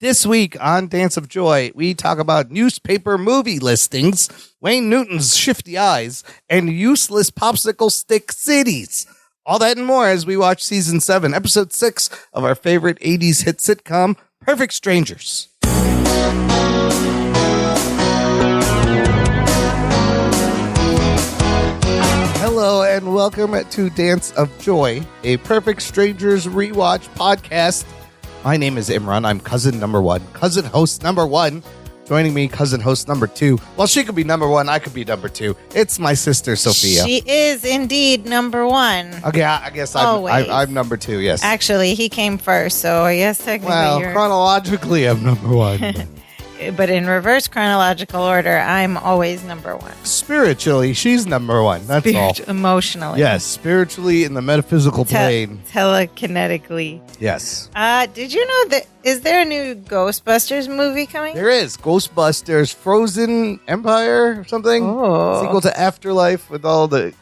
This week on Dance of Joy, we talk about newspaper movie listings, Wayne Newton's shifty eyes, and useless popsicle stick cities. All that and more as we watch Season 7, Episode 6 of our favorite 80s hit sitcom, Perfect Strangers. Hello and welcome to Dance of Joy, a Perfect Strangers rewatch podcast. My name is Imran. I'm cousin number one, cousin host number one. Joining me, cousin host number two. Well, she could be number one. I could be number two. It's my sister, Sophia. She is indeed number one. Okay, I guess I'm number two, yes. Actually, he came first, so I guess technically you're... chronologically, I'm number one. But in reverse chronological order, I'm always number one. Spiritually, she's number one. That's all. Emotionally. Yes, spiritually in the metaphysical plane. Telekinetically. Yes. Did you know that, is there a new Ghostbusters movie coming? There is. Ghostbusters Frozen Empire or something. Oh. Sequel to Afterlife with all the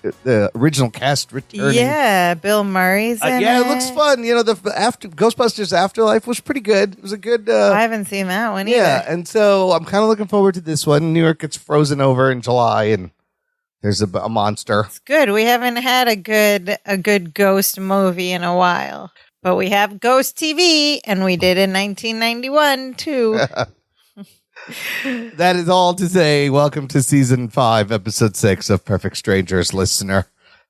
original cast returning. Yeah, Bill Murray's in it looks fun. You know, the Ghostbusters Afterlife was pretty good. It was a good... I haven't seen that one either. Yeah, and so I'm kind of looking forward to this one. New York gets frozen over in July, and there's a monster. It's good. We haven't had a good ghost movie in a while. But we have Ghost TV, and we did in 1991, too. That is all to say, welcome to Season 5, Episode 6 of Perfect Strangers, listener.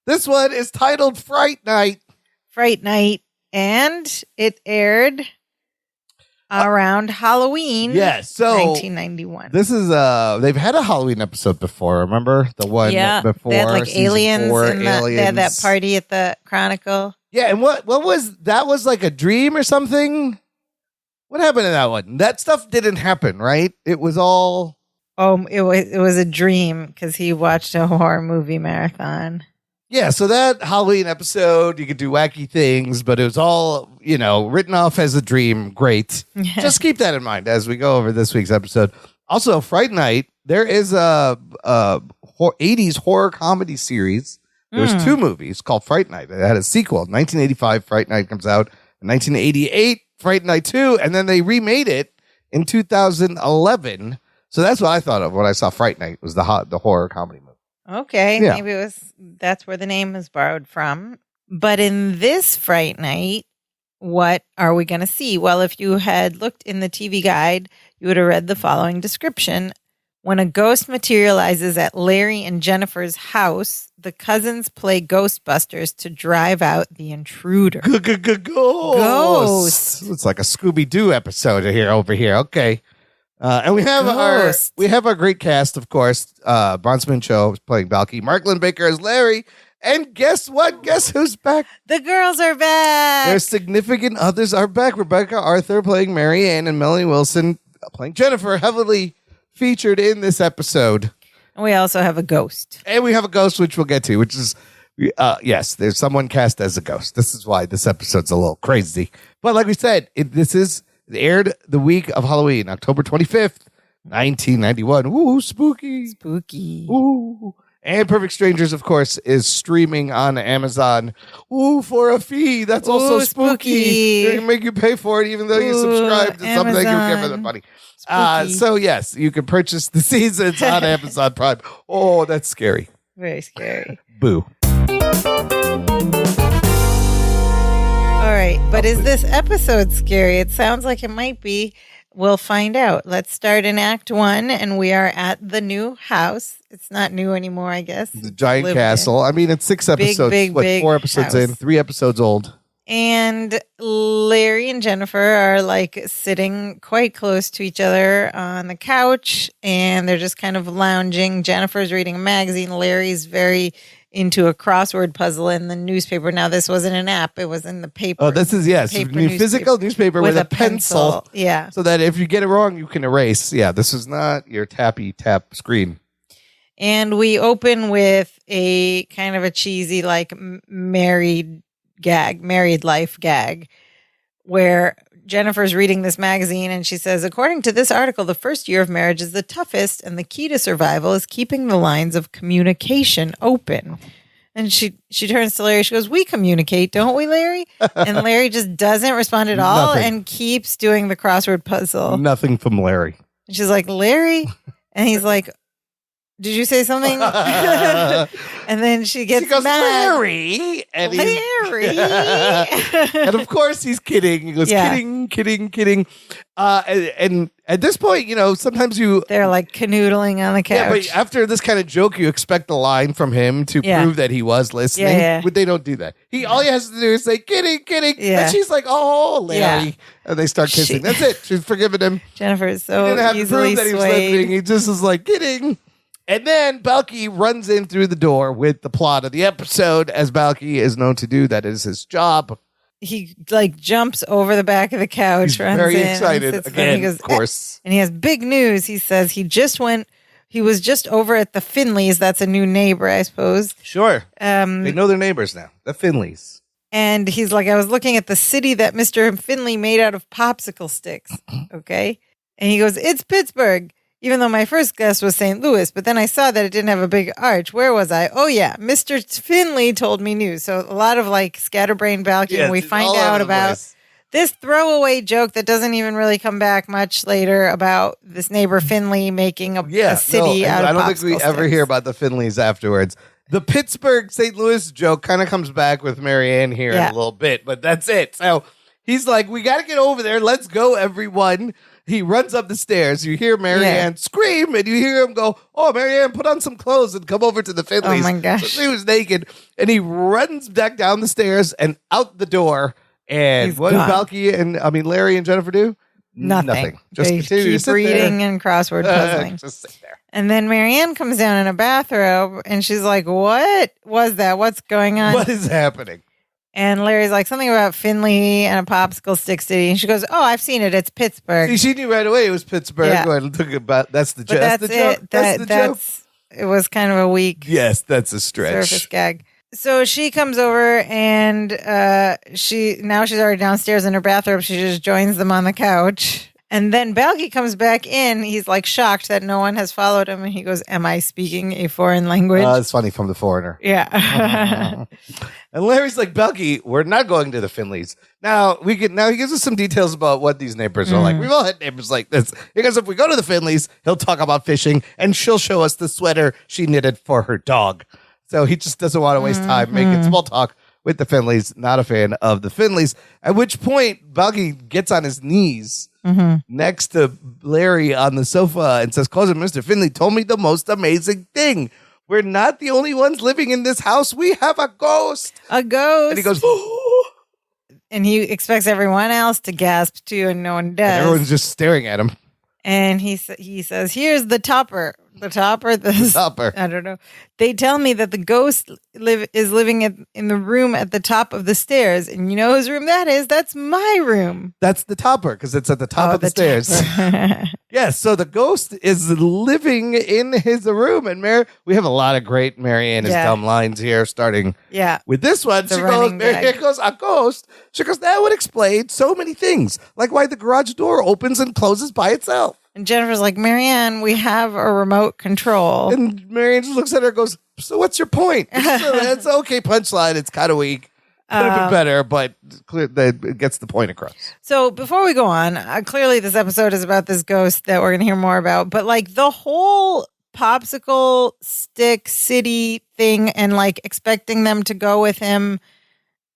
This one is titled Fright Night. Fright Night, and it aired around Halloween. Yes, so 1991. This is they've had a Halloween episode before. Remember the one before? They had like aliens, 4, and they had that party at the Chronicle. Yeah, and what was that? Was like a dream or something? What happened in that one? That stuff didn't happen, right? It was all. Oh, it was a dream because he watched a horror movie marathon. Yeah, so that Halloween episode, you could do wacky things, but it was all, written off as a dream. Great. Just keep that in mind as we go over this week's episode. Also, Fright Night, there is a 80s horror comedy series. There's 2 movies called Fright Night. It had a sequel. 1985, Fright Night comes out. In 1988, Fright Night 2, and then they remade it in 2011. So that's what I thought of when I saw Fright Night, was the horror comedy movie. Okay, yeah. Maybe that's where the name is borrowed from. But in this Fright Night, what are we going to see? Well, if you had looked in the TV guide, you would have read the following description. When a ghost materializes at Larry and Jennifer's house, the cousins play Ghostbusters to drive out the intruder. Ghost. It's like a Scooby-Doo episode over here. Okay. And we have our great cast, of course. Bronson Cho is playing Balky. Mark Lindbaker as Larry. And guess what? Guess who's back? The girls are back. Their significant others are back. Rebecca Arthur playing Mary Ann and Melanie Wilson playing Jennifer, heavily featured in this episode. And we also have a ghost. And we have a ghost, which we'll get to, which is, yes, there's someone cast as a ghost. This is why this episode's a little crazy. But like we said, it aired the week of Halloween, October 25th, 1991. Ooh, spooky. Spooky. Ooh. And Perfect Strangers, of course, is streaming on Amazon. Ooh, for a fee. That's also spooky. They're going to make you pay for it, even though you subscribe to Amazon. something. You give them money. So, yes, you can purchase the seasons on Amazon Prime. Oh, that's scary. Very scary. Boo. All right. But is this episode scary? It sounds like it might be. We'll find out. Let's start in Act 1, and we are at the new house. It's not new anymore, I guess. The giant castle. I mean, it's 6 episodes. Big 4 episodes house. in, 3 episodes old. And Larry and Jennifer are like sitting quite close to each other on the couch, and they're just kind of lounging. Jennifer's reading a magazine. Larry's very into a crossword puzzle in the newspaper. Now, this wasn't an app. It was in the paper. Oh, this is, yes, physical newspaper with a pencil. Yeah. So that if you get it wrong, you can erase. Yeah, this is not your tappy tap screen. And we open with a kind of a cheesy, like, married life gag, where Jennifer's reading this magazine and she says, according to this article, the first year of marriage is the toughest and the key to survival is keeping the lines of communication open. And she turns to Larry. She goes, "We communicate, don't we, Larry?" And Larry just doesn't respond at all and keeps doing the crossword puzzle. Nothing from Larry. And she's like, "Larry?" And he's like, "Did you say something?" And then she goes, mad. "Larry." And Larry. And of course he's kidding. He goes, kidding. And at this point, sometimes they're like canoodling on the couch. Yeah, but after this kind of joke, you expect a line from him to prove that he was listening. Yeah. But they don't do that. All he has to do is say, kidding. Yeah. And she's like, "Oh, Larry." Yeah. And they start kissing. That's it. She's forgiven him. Jennifer is so he didn't have easily to prove that he was swayed. listening. He just is like, kidding. And then Balki runs in through the door with the plot of the episode, as Balki is known to do. That is his job. He jumps over the back of the couch. He's very excited again, of course. And he has big news. He says he was just over at the Finleys. That's a new neighbor, I suppose. Sure. They know their neighbors now, the Finleys. And he's like, "I was looking at the city that Mr. Finley made out of popsicle sticks." Okay. And he goes, "It's Pittsburgh. Even though my first guess was St. Louis, but then I saw that it didn't have a big arch. Where was I? Oh, yeah. Mr. Finley told me news." So a lot of scatterbrained Balki, and we find out about this throwaway joke that doesn't even really come back much later about this neighbor Finley making a city out of popsicle I don't think we ever hear about the Finleys afterwards. The Pittsburgh St. Louis joke kind of comes back with Marianne here in a little bit, but that's it. So he's like, "We got to get over there. Let's go, everyone." He runs up the stairs. You hear Marianne scream, and you hear him go, "Oh, Marianne, put on some clothes and come over to the Finleys." Oh, my gosh. So she was naked. And he runs back down the stairs and out the door. And what did Larry and Jennifer do? Nothing. Just they continue keep to sit reading there. And crossword puzzling. Just sit there. And then Marianne comes down in a bathrobe, and she's like, "What was that? What's going on? What is happening?" And Larry's like, "Something about Finley and a popsicle stick city." And she goes, "Oh, I've seen it. It's Pittsburgh." See, she knew right away it was Pittsburgh. Yeah. Go ahead and talk about that's the joke. That's the joke. It was kind of a weak. Yes, that's a stretch. Surface gag. So she comes over, and she's already downstairs in her bathrobe. She just joins them on the couch. And then Balki comes back in. He's shocked that no one has followed him. And he goes, "Am I speaking a foreign language?" It's funny from the foreigner. Yeah. And Larry's like, "Balki, we're not going to the Finleys." Now he gives us some details about what these neighbors are like. We've all had neighbors like this. Because if we go to the Finleys, he'll talk about fishing and she'll show us the sweater she knitted for her dog. So he just doesn't want to waste time making small talk with the Finleys. Not a fan of the Finleys. At which point, Balki gets on his knees next to Larry on the sofa and says, "Cousin Mr. Finley told me the most amazing thing. We're not the only ones living in this house. We have a ghost." A ghost. And he goes, and he expects everyone else to gasp too, and no one does. And everyone's just staring at him. And he says, "Here's the topper." The topper. I don't know. "They tell me that the ghost is living in the room at the top of the stairs. And you know whose room that is? That's my room." That's the topper, because it's at the top of the stairs. Yes, so the ghost is living in his room. And we have a lot of great Marianne is dumb lines here, starting with this one. Marianne goes, "A ghost?" She goes, "That would explain so many things, like why the garage door opens and closes by itself." And Jennifer's like, "Marianne, we have a remote control." And Marianne just looks at her and goes, "So what's your point?" It's an okay punchline. It's kind of weak. Could have been better, but it gets the point across. So before we go on, clearly this episode is about this ghost that we're going to hear more about. But the whole popsicle stick city thing and expecting them to go with him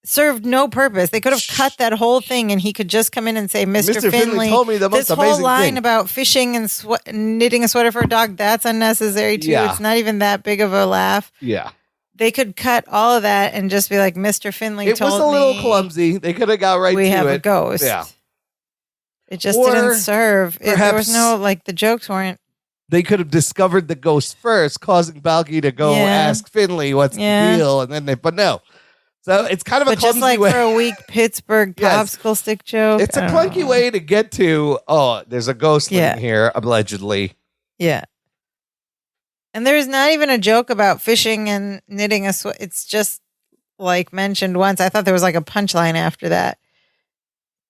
served no purpose. They could have cut that whole thing, and he could just come in and say, Mr. Finley told me the most this whole amazing line thing about fishing and knitting a sweater for a dog, that's unnecessary too. It's not even that big of a laugh. Yeah. They could cut all of that and just be like, Mr. Finley told me. It was a little clumsy. They could have got right to it. We have a ghost. Yeah. It just didn't serve. There was no, the jokes weren't. They could have discovered the ghost first, causing Balki to go ask Finley what's the deal. And then but no. So it's kind of a clumsy way. For a weak Pittsburgh popsicle stick joke. It's a clunky way to get to, there's a ghost living here, allegedly. Yeah. And there's not even a joke about fishing and knitting a It's just mentioned once. I thought there was a punchline after that.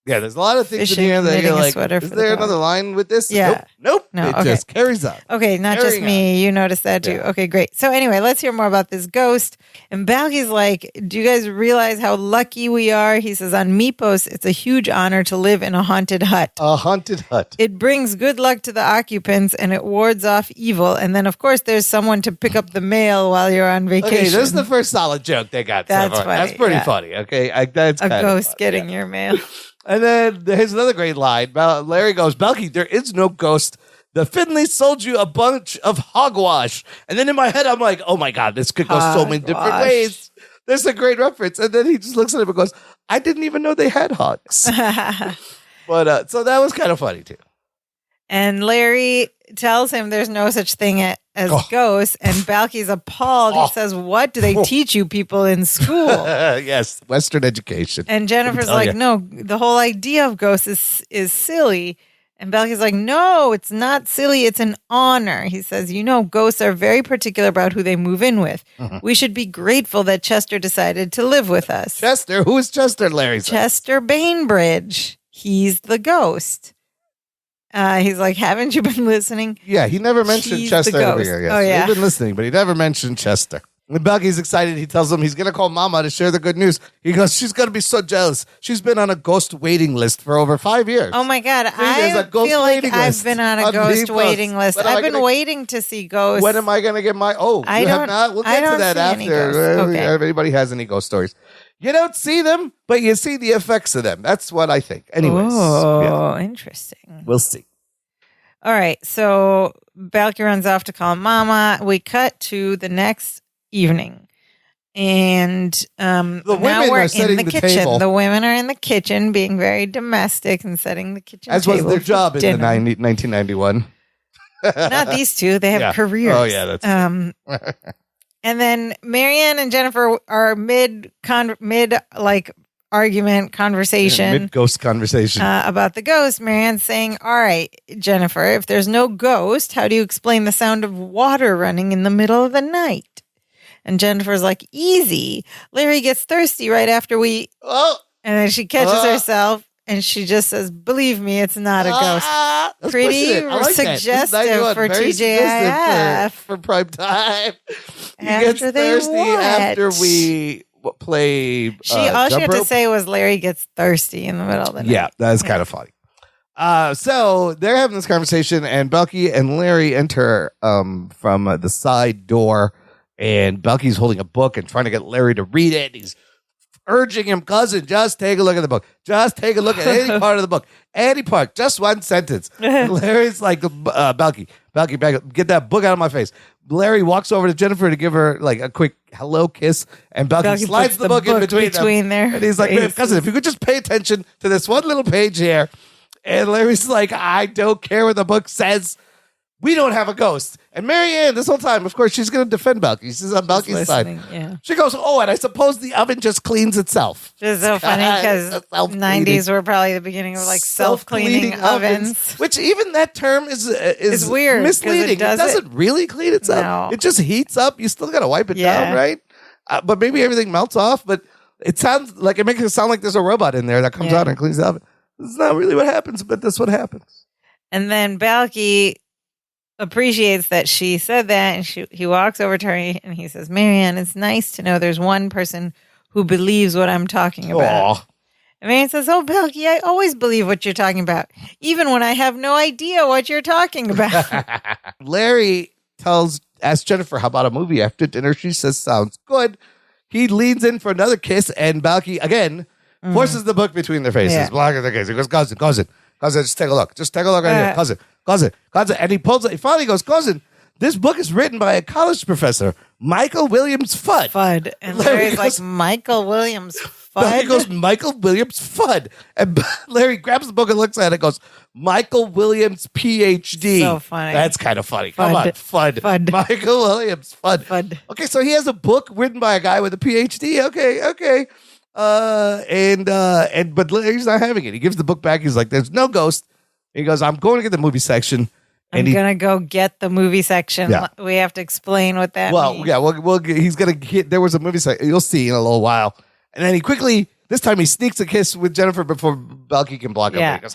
Yeah, there's a lot of things Fishing, in here that knitting you're a like, sweater is for there the dog. another line with this? Yeah. Nope. No, It okay. just carries on. Okay, not just Carrying me. You noticed that too. Yeah. Okay, great. So anyway, let's hear more about this ghost. And Balky's like, do you guys realize how lucky we are? He says, on Mypos, it's a huge honor to live in a haunted hut. A haunted hut. It brings good luck to the occupants and it wards off evil. And then, of course, there's someone to pick up the mail while you're on vacation. Okay, this is the first solid joke they got. That's so far. funny, That's pretty yeah. funny. Okay, that's a kind ghost of getting your mail. And then here's another great line. Larry goes, Balky, there is no ghost. The Finley sold you a bunch of hogwash. And then in my head, I'm like, oh my God, this could go so many different Hogwash. ways. There's a great reference. And then he just looks at him and goes, I didn't even know they had hogs. But so that was kind of funny too. And Larry tells him there's no such thing as ghosts. And Balky's appalled. He says, what do they teach you people in school? Yes, Western education. And Jennifer's like, no, the whole idea of ghosts is silly. And Balky's like, no, it's not silly. It's an honor. He says, ghosts are very particular about who they move in with. We should be grateful that Chester decided to live with us. Chester? Who is Chester, Larry? Chester Bainbridge. He's the ghost. He's like, haven't you been listening? Yeah, he never mentioned He's Chester the ghost. over here. Yes. Oh, yeah. We've been listening, but he never mentioned Chester. When Balky's excited, he tells him he's going to call Mama to share the good news. He goes, she's going to be so jealous. She's been on a ghost waiting list for over 5 years. Oh, my God. there's a I ghost feel like waiting I've list been on a on ghost Mypos. waiting list. When am I I've been gonna- waiting to see ghosts. When am I going to get my... Oh, I you have don't- not? We'll I get to don't that see any after. ghosts. Okay. If anybody has any ghost stories. You don't see them, but you see the effects of them. That's what I think. Anyways. Oh, interesting. We'll see. All right. So Balky runs off to call Mama. We cut to the next evening. And women now we're are setting in the the kitchen. table. The women are in the kitchen being very domestic and setting the kitchen As was table their for job in the dinner. 1991. Not these two. They have Yeah. careers. Oh, yeah, that's and then Marianne and Jennifer are mid argument conversation Mid-ghost conversation. about the ghost. Marianne's saying, all right, Jennifer, if there's no ghost, how do you explain the sound of water running in the middle of the night? And Jennifer's like, easy. Larry gets thirsty right after we... Oh! And then she catches herself and she just says, believe me, it's not a ghost. That's Pretty pushing it. I like that. This is suggestive 91. for Very TJIF. suggestive for prime time. He After gets they thirsty what? after we play All she jump had to rope. say was Larry gets thirsty in the middle of the night. Yeah, that's kind of funny. So they're having this conversation, and Balky and Larry enter from the side door, and Balky's holding a book and trying to get Larry to read it. He's urging him, cousin, just take a look at the book. Just take a look at any part of the book. Any part, just one sentence. And Larry's like, Balky, get that book out of my face. Larry walks over to Jennifer to give her like a quick hello kiss, and Balky slides puts the book in between them. there. And he's like, "Man, cousin, if you could just pay attention to this one little page here." And Larry's like, I don't care what the book says. We don't have a ghost. And Marianne, this whole time, of course, she's going to defend Balky. She's on Balky's side. Yeah. She goes, oh, and I suppose the oven just cleans itself. It's so funny because Self-cleaning. 90s were probably the beginning of like self-cleaning ovens. Which even that term is weird 'cause misleading. It doesn't really clean itself. No. It just heats up. You still got to wipe it Yeah. down, right? But maybe everything melts off. But it sounds like it makes it sound like there's a robot in there that comes out and cleans the oven. It's not really what happens, but that's what happens. And then Balky appreciates that she said that, and he walks over to her and he says, Marianne, it's nice to know there's one person who believes what I'm talking about. Aww. And Marianne says, oh, Balky, I always believe what you're talking about, even when I have no idea what you're talking about. Larry asks Jennifer, how about a movie after dinner? She says, sounds good. He leans in for another kiss, and Balky, again, forces the book between their faces. Yeah. Blocking their kiss. He goes, cousin, just take a look. Just take a look right here. Cousin. And he finally goes, cousin, this book is written by a college professor, Michael Williams Fudd. Fudd. And Larry Larry's goes- like, Michael Williams He Fudd? goes, Michael Williams Fudd. And Larry grabs the book and looks at it and goes, Michael Williams PhD. So funny. That's kind of funny. Come on, Fudd. Fudd. Michael Williams Fudd. Fudd. Okay, so he has a book written by a guy with a PhD. Okay. But Larry's not having it. He gives the book back. He's like, there's no ghost. He goes, I'm going to get the movie section. I'm going to go get the movie section. Yeah. We have to explain what that means. He's going to get, there was a movie section. You'll see in a little while. And then This time he sneaks a kiss with Jennifer before Balky can block him. He goes,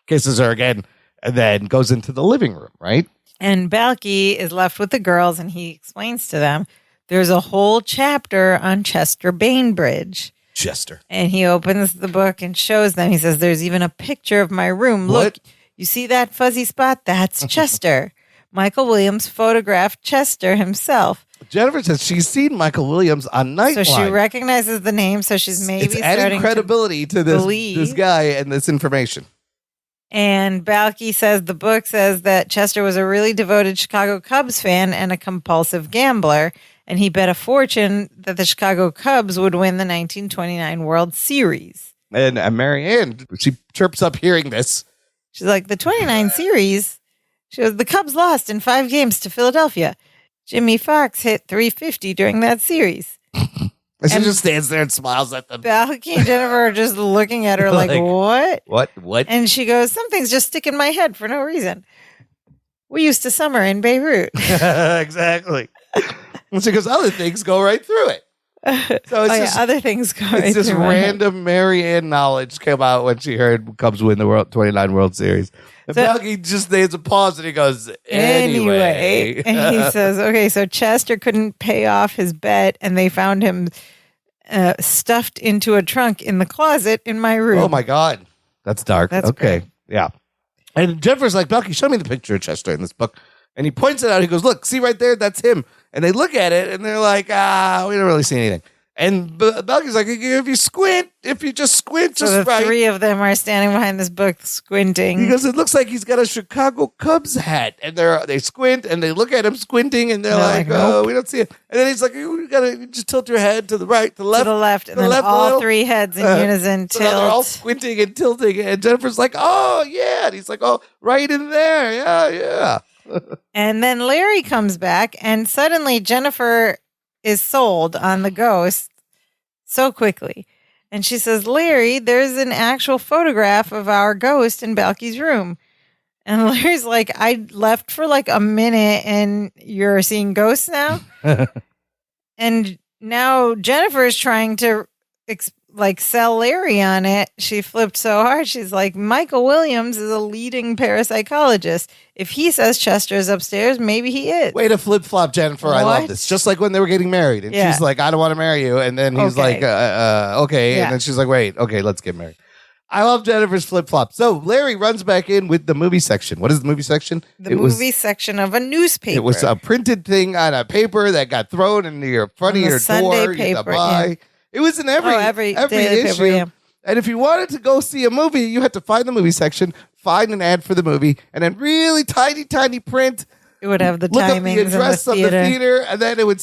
kisses her again, and then goes into the living room, right? And Balky is left with the girls, and he explains to them there's a whole chapter on Chester Bainbridge. Chester. And he opens the book and shows them. He says, there's even a picture of my room. What? Look, you see that fuzzy spot? That's Chester. Michael Williams photographed Chester himself. Jennifer says she's seen Michael Williams on Nightline. So she recognizes the name, so she's maybe it's adding starting credibility to this guy and this information. And Balky says the book says that Chester was a really devoted Chicago Cubs fan and a compulsive gambler, and he bet a fortune that the Chicago Cubs would win the 1929 World Series. And Marianne, she chirps up hearing this. She's like, the 29 series? She goes, the Cubs lost in 5 games to Philadelphia. Jimmy Fox hit .350 during that series. And she just stands there and smiles at them. Balky and Jennifer are just looking at her like, what? What? And she goes, something's just sticking in my head for no reason. We used to summer in Beirut. Exactly. And she goes, other things go right through it. So it's other things go right through. It's just random Marianne knowledge came out when she heard Cubs win the 29 World Series. And Balky just needs a pause and he goes, anyway. And he says, okay, so Chester couldn't pay off his bet and they found him stuffed into a trunk in the closet in my room. Oh my God. That's dark. That's okay. Great. Yeah. And Jennifer's like, Balky, show me the picture of Chester in this book. And he points it out. He goes, look, see right there? That's him. And they look at it and they're like, we don't really see anything. And Balky's like, if you just squint, so the 3 of them are standing behind this book squinting. Because it looks like he's got a Chicago Cubs hat. And they squint and they look at him squinting and they're like, nope. We don't see it. And then he's like, you gotta just tilt your head to the right, to the left. To the left. And then all 3 heads in unison tilt. They're all squinting and tilting. And Jennifer's like, oh, yeah. And he's like, oh, right in there. Yeah. And then Larry comes back and suddenly Jennifer is sold on the ghost so quickly. And she says, Larry, there's an actual photograph of our ghost in Balky's room. And Larry's like, I left for like a minute and you're seeing ghosts now? And now Jennifer is trying to sell Larry on it. She flipped so hard. She's like, Michael Williams is a leading parapsychologist. If he says Chester's upstairs, maybe he is. Way to flip-flop, Jennifer. What? I love this. Just like when they were getting married. And she's like, I don't want to marry you. And then he's like, okay. Yeah. And then she's like, wait, okay, let's get married. I love Jennifer's flip-flop. So Larry runs back in with the movie section. What is the movie section? The movie section of a newspaper. It was a printed thing on a paper that got thrown in your front of your Sunday door. Paper, yeah. It was in every issue. Paper, yeah. And if you wanted to go see a movie, you had to find the movie section, find an ad for the movie, and then really tiny print. It would have the look timings up the address of the theater, and then it would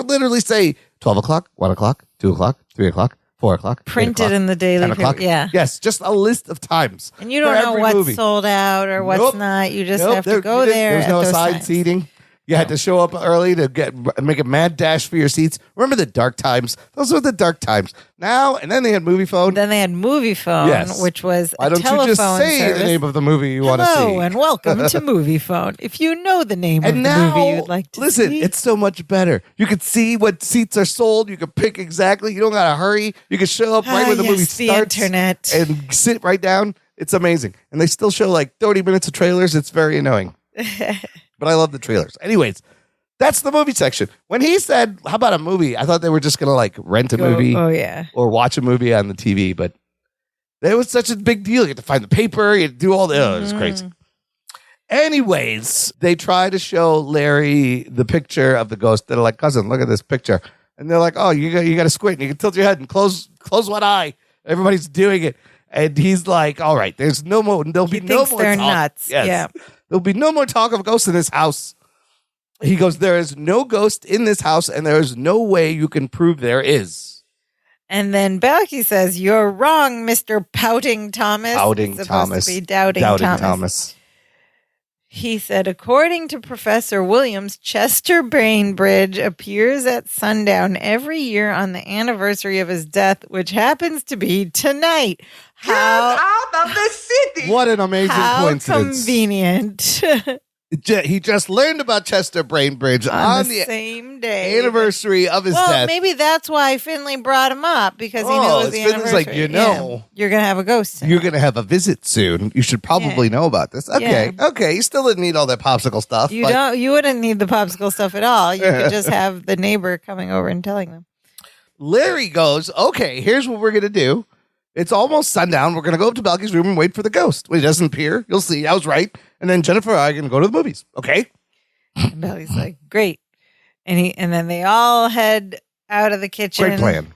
literally say 12 o'clock, 1 o'clock, 2 o'clock, 3 o'clock, 4 o'clock. Printed in the daily paper. Yeah. Yes, just a list of times. And you don't know what's movie. Sold out or what's not. You just have to go there. There's no assigned seating. You had to show up early to make a mad dash for your seats. Remember the dark times? Those were the dark times. Now, and then they had Movie Phone. Then they had Movie Phone, yes. Which was Why don't you just say service. The name of the movie you want to see? Hello, and welcome to Movie Phone. If you know the name of the movie you'd like to see. Listen, it's so much better. You could see what seats are sold. You can pick exactly. You don't got to hurry. You can show up right when the movie starts. The internet. And sit right down. It's amazing. And they still show like 30 minutes of trailers. It's very annoying. But I love the trailers. Anyways. That's the movie section. When he said, how about a movie? I thought they were just going to rent a movie. Oh, yeah. Or watch a movie on the TV. But it was such a big deal. You had to find the paper. You had to do all the... Oh, it was crazy. Anyways, they try to show Larry the picture of the ghost. They're like, cousin, look at this picture. And they're like, oh, you got to squint. You can tilt your head and close one eye. Everybody's doing it. And he's like, all right, there'll be no more they're talk. Nuts. Yes. Yeah. There'll be no more talk of ghosts in this house. He goes, there is no ghost in this house, and there is no way you can prove there is. And then Balky says, you're wrong, Mr. Pouting Thomas. Pouting Thomas. To be doubting Thomas. He said, according to Professor Williams, Chester Bainbridge appears at sundown every year on the anniversary of his death, which happens to be tonight. Out of the city. What an amazing coincidence. Convenient. He just learned about Chester Brainbridge on the same day, anniversary of his death. Maybe that's why Finley brought him up, because he knew it was the anniversary. Like, you're going to have a ghost tonight. You're going to have a visit soon. You should probably know about this. Okay, okay. You still didn't need all that popsicle stuff. You wouldn't need the popsicle stuff at all. You could just have the neighbor coming over and telling them. Larry goes, okay, here's what we're going to do. It's almost sundown. We're going to go up to Balky's room and wait for the ghost. When he doesn't appear, you'll see. I was right. And then Jennifer and I are going to go to the movies. Okay? And Balky's like, great. And then they all head out of the kitchen. Great plan.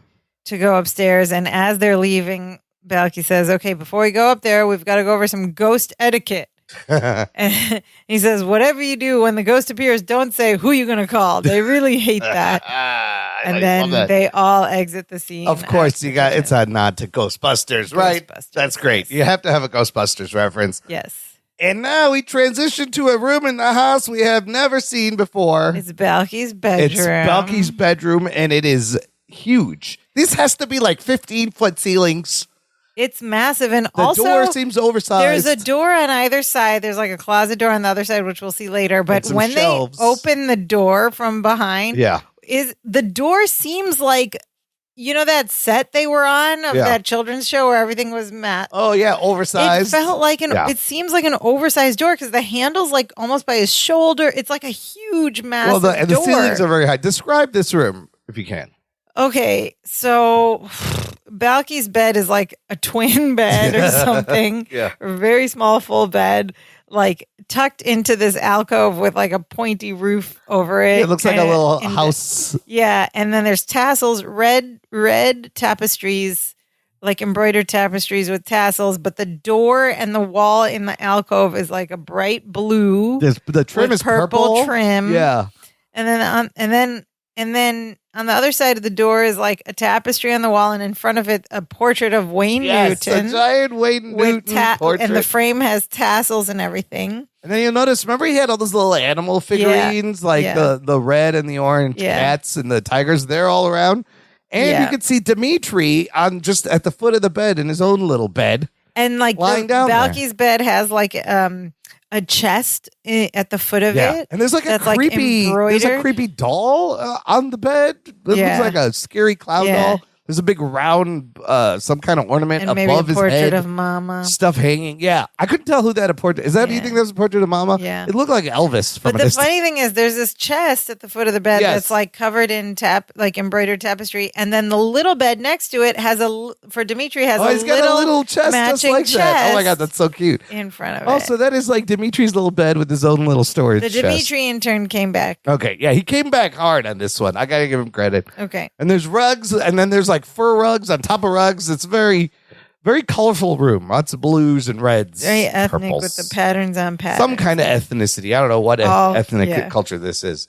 To go upstairs. And as they're leaving, Balky says, okay, before we go up there, we've got to go over some ghost etiquette. And he says, whatever you do when the ghost appears, don't say who you're going to call. They really hate that. And then they all exit the scene. Of course, it's a nod to Ghostbusters, right? That's great. You have to have a Ghostbusters reference. Yes. And now we transition to a room in the house we have never seen before. It's Balky's bedroom. And it is huge. This has to be like 15-foot ceilings. It's massive, and the door seems oversized. There's a door on either side. There's like a closet door on the other side, which we'll see later. But when shelves. They open the door from behind, the door seems like, that set they were on of that children's show where everything was matte. Oh yeah, oversized. It felt like it seems like an oversized door because the handle's like almost by his shoulder. It's like a huge, massive door. And the ceilings are very high. Describe this room if you can. Okay, so Balky's bed is like a twin bed or something. A very small full bed, like tucked into this alcove with like a pointy roof over it. It looks like a little house. And then there's tassels, red tapestries, like embroidered tapestries with tassels, but the door and the wall in the alcove is like a bright blue. The trim is purple trim. Yeah. And then on the other side of the door is like a tapestry on the wall, and in front of it, a portrait of Wayne Newton. A giant Wayne Newton portrait. And the frame has tassels and everything. And then you'll notice, remember he had all those little animal figurines, the red and the orange cats and the tigers, they're all around. And you could see Dimitri on just at the foot of the bed in his own little bed. And like Balky's bed has like a chest at the foot of it. And there's like a creepy doll on the bed. It looks like a scary clown doll. There's a big round, some kind of ornament and above his head. Maybe a portrait of Mama. Stuff hanging. Yeah. I couldn't tell who that a portrait. Is that you think that was a portrait of Mama? Yeah. It looked like Elvis from But the funny thing is there's this chest at the foot of the bed that's like covered in embroidered tapestry. And then the little bed next to it has for Dimitri he's got a little chest just like that. Oh my God, that's so cute. In front of it. Also, that is like Dimitri's little bed with his own little storage chest. The Dimitri intern came back. Okay. Yeah, he came back hard on this one. I got to give him credit. Okay. And there's rugs, and then there's like fur rugs on top of rugs. It's a very, very colorful room. Lots of blues and reds. Very ethnic purples. with the patterns on patterns. Some kind of ethnicity. I don't know what ethnic culture this is.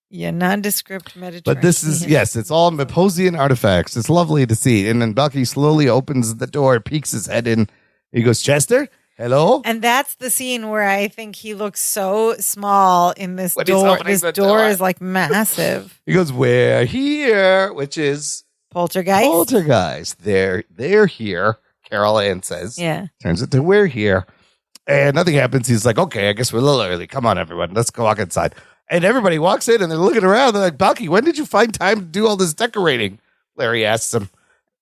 Yeah, nondescript Mediterranean. But this is, it's all Maposian artifacts. It's lovely to see. And then Bucky slowly opens the door, peeks his head in. He goes, Chester? Hello? And that's the scene where I think he looks so small in this door. This door is like massive. He goes, we're here, which is... Poltergeist. They're here, Carol Ann says. Yeah. Turns it to we're here. And nothing happens. He's like, okay, I guess we're a little early. Come on, everyone. Let's go walk inside. And everybody walks in and they're looking around. They're like, Bucky, when did you find time to do all this decorating? Larry asks him.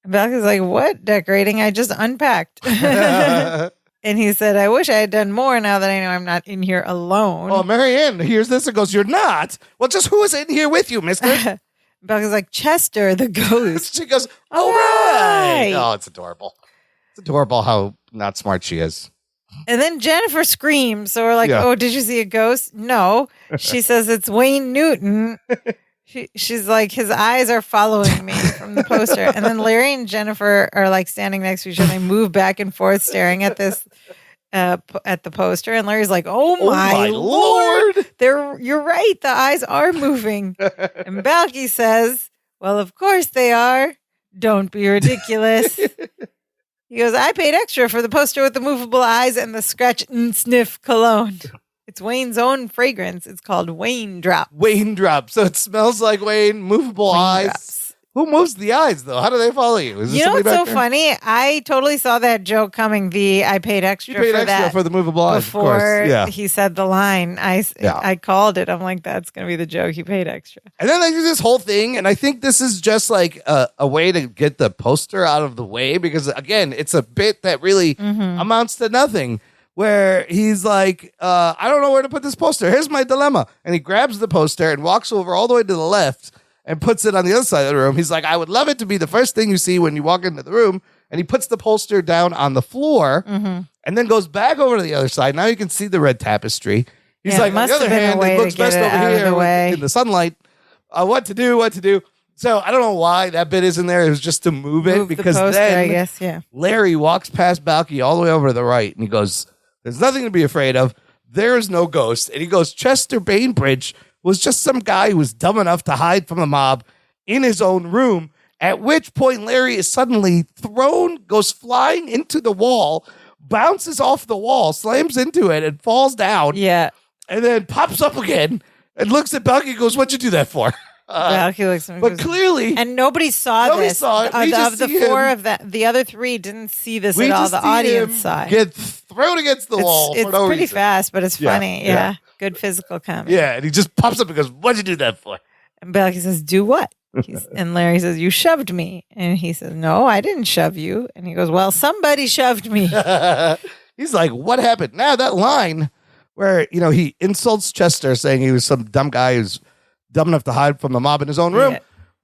Bucky's like, what decorating? I just unpacked. And he said, I wish I had done more now that I know I'm not in here alone. Oh, Marianne hears this and goes, you're not? Well, just who is in here with you, mister? Bucky's like, Chester, the ghost. She goes, all right. Oh, it's adorable. It's adorable how not smart she is. And then Jennifer screams. So we're like, oh, did you see a ghost? No. She says, it's Wayne Newton. She's like, his eyes are following me from the poster. And then Larry and Jennifer are like standing next to each other. They move back and forth staring at this, at the poster. And Larry's like, oh my Lord. You're right. The eyes are moving. And Balky says, well, of course they are. Don't be ridiculous. He goes, I paid extra for the poster with the movable eyes and the scratch and sniff cologne. It's Wayne's own fragrance. It's called Wayne Drop. Wayne Drop. So it smells like Wayne, movable eyes. Drops. Who moves the eyes, though? How do they follow you? Is this You know what's somebody so back there? funny? I totally saw that joke coming. I paid extra You paid for extra that for the movable eyes, of course. before Yeah. he said the line. I called it. I'm like, that's going to be the joke. He paid extra. And then they do this whole thing, and I think this is just like a way to get the poster out of the way because, again, it's a bit that really amounts to nothing. Where he's like, I don't know where to put this poster. Here's my dilemma. And he grabs the poster and walks over all the way to the left and puts it on the other side of the room. He's like, I would love it to be the first thing you see when you walk into the room. And he puts the poster down on the floor and then goes back over to the other side. Now you can see the red tapestry. He's like, on the other hand, it looks best over here in the sunlight. What to do. So I don't know why that bit is in there. It was just to move it because the poster, then I guess, Larry walks past Balky all the way over to the right and he goes, there's nothing to be afraid of. There is no ghost. And he goes, Chester Bainbridge was just some guy who was dumb enough to hide from the mob in his own room, at which point Larry is suddenly thrown, goes flying into the wall, bounces off the wall, slams into it, and falls down. Yeah. And then pops up again and looks at Balky and goes, what'd you do that for? Balky looks at me, but clearly, and nobody saw this. Saw it. Of the four of the other three didn't see this at all. The audience saw it. Get thrown against the wall. It's for no pretty reason. fast, but it's funny. Yeah. Good physical comedy. Yeah, and he just pops up and goes, "What'd you do that for?" And Balky says, "Do what?" And Larry says, "You shoved me." And he says, "No, I didn't shove you." And he goes, "Well, somebody shoved me." He's like, "What happened?" Now that line where he insults Chester, saying he was some dumb guy who's dumb enough to hide from the mob in his own room.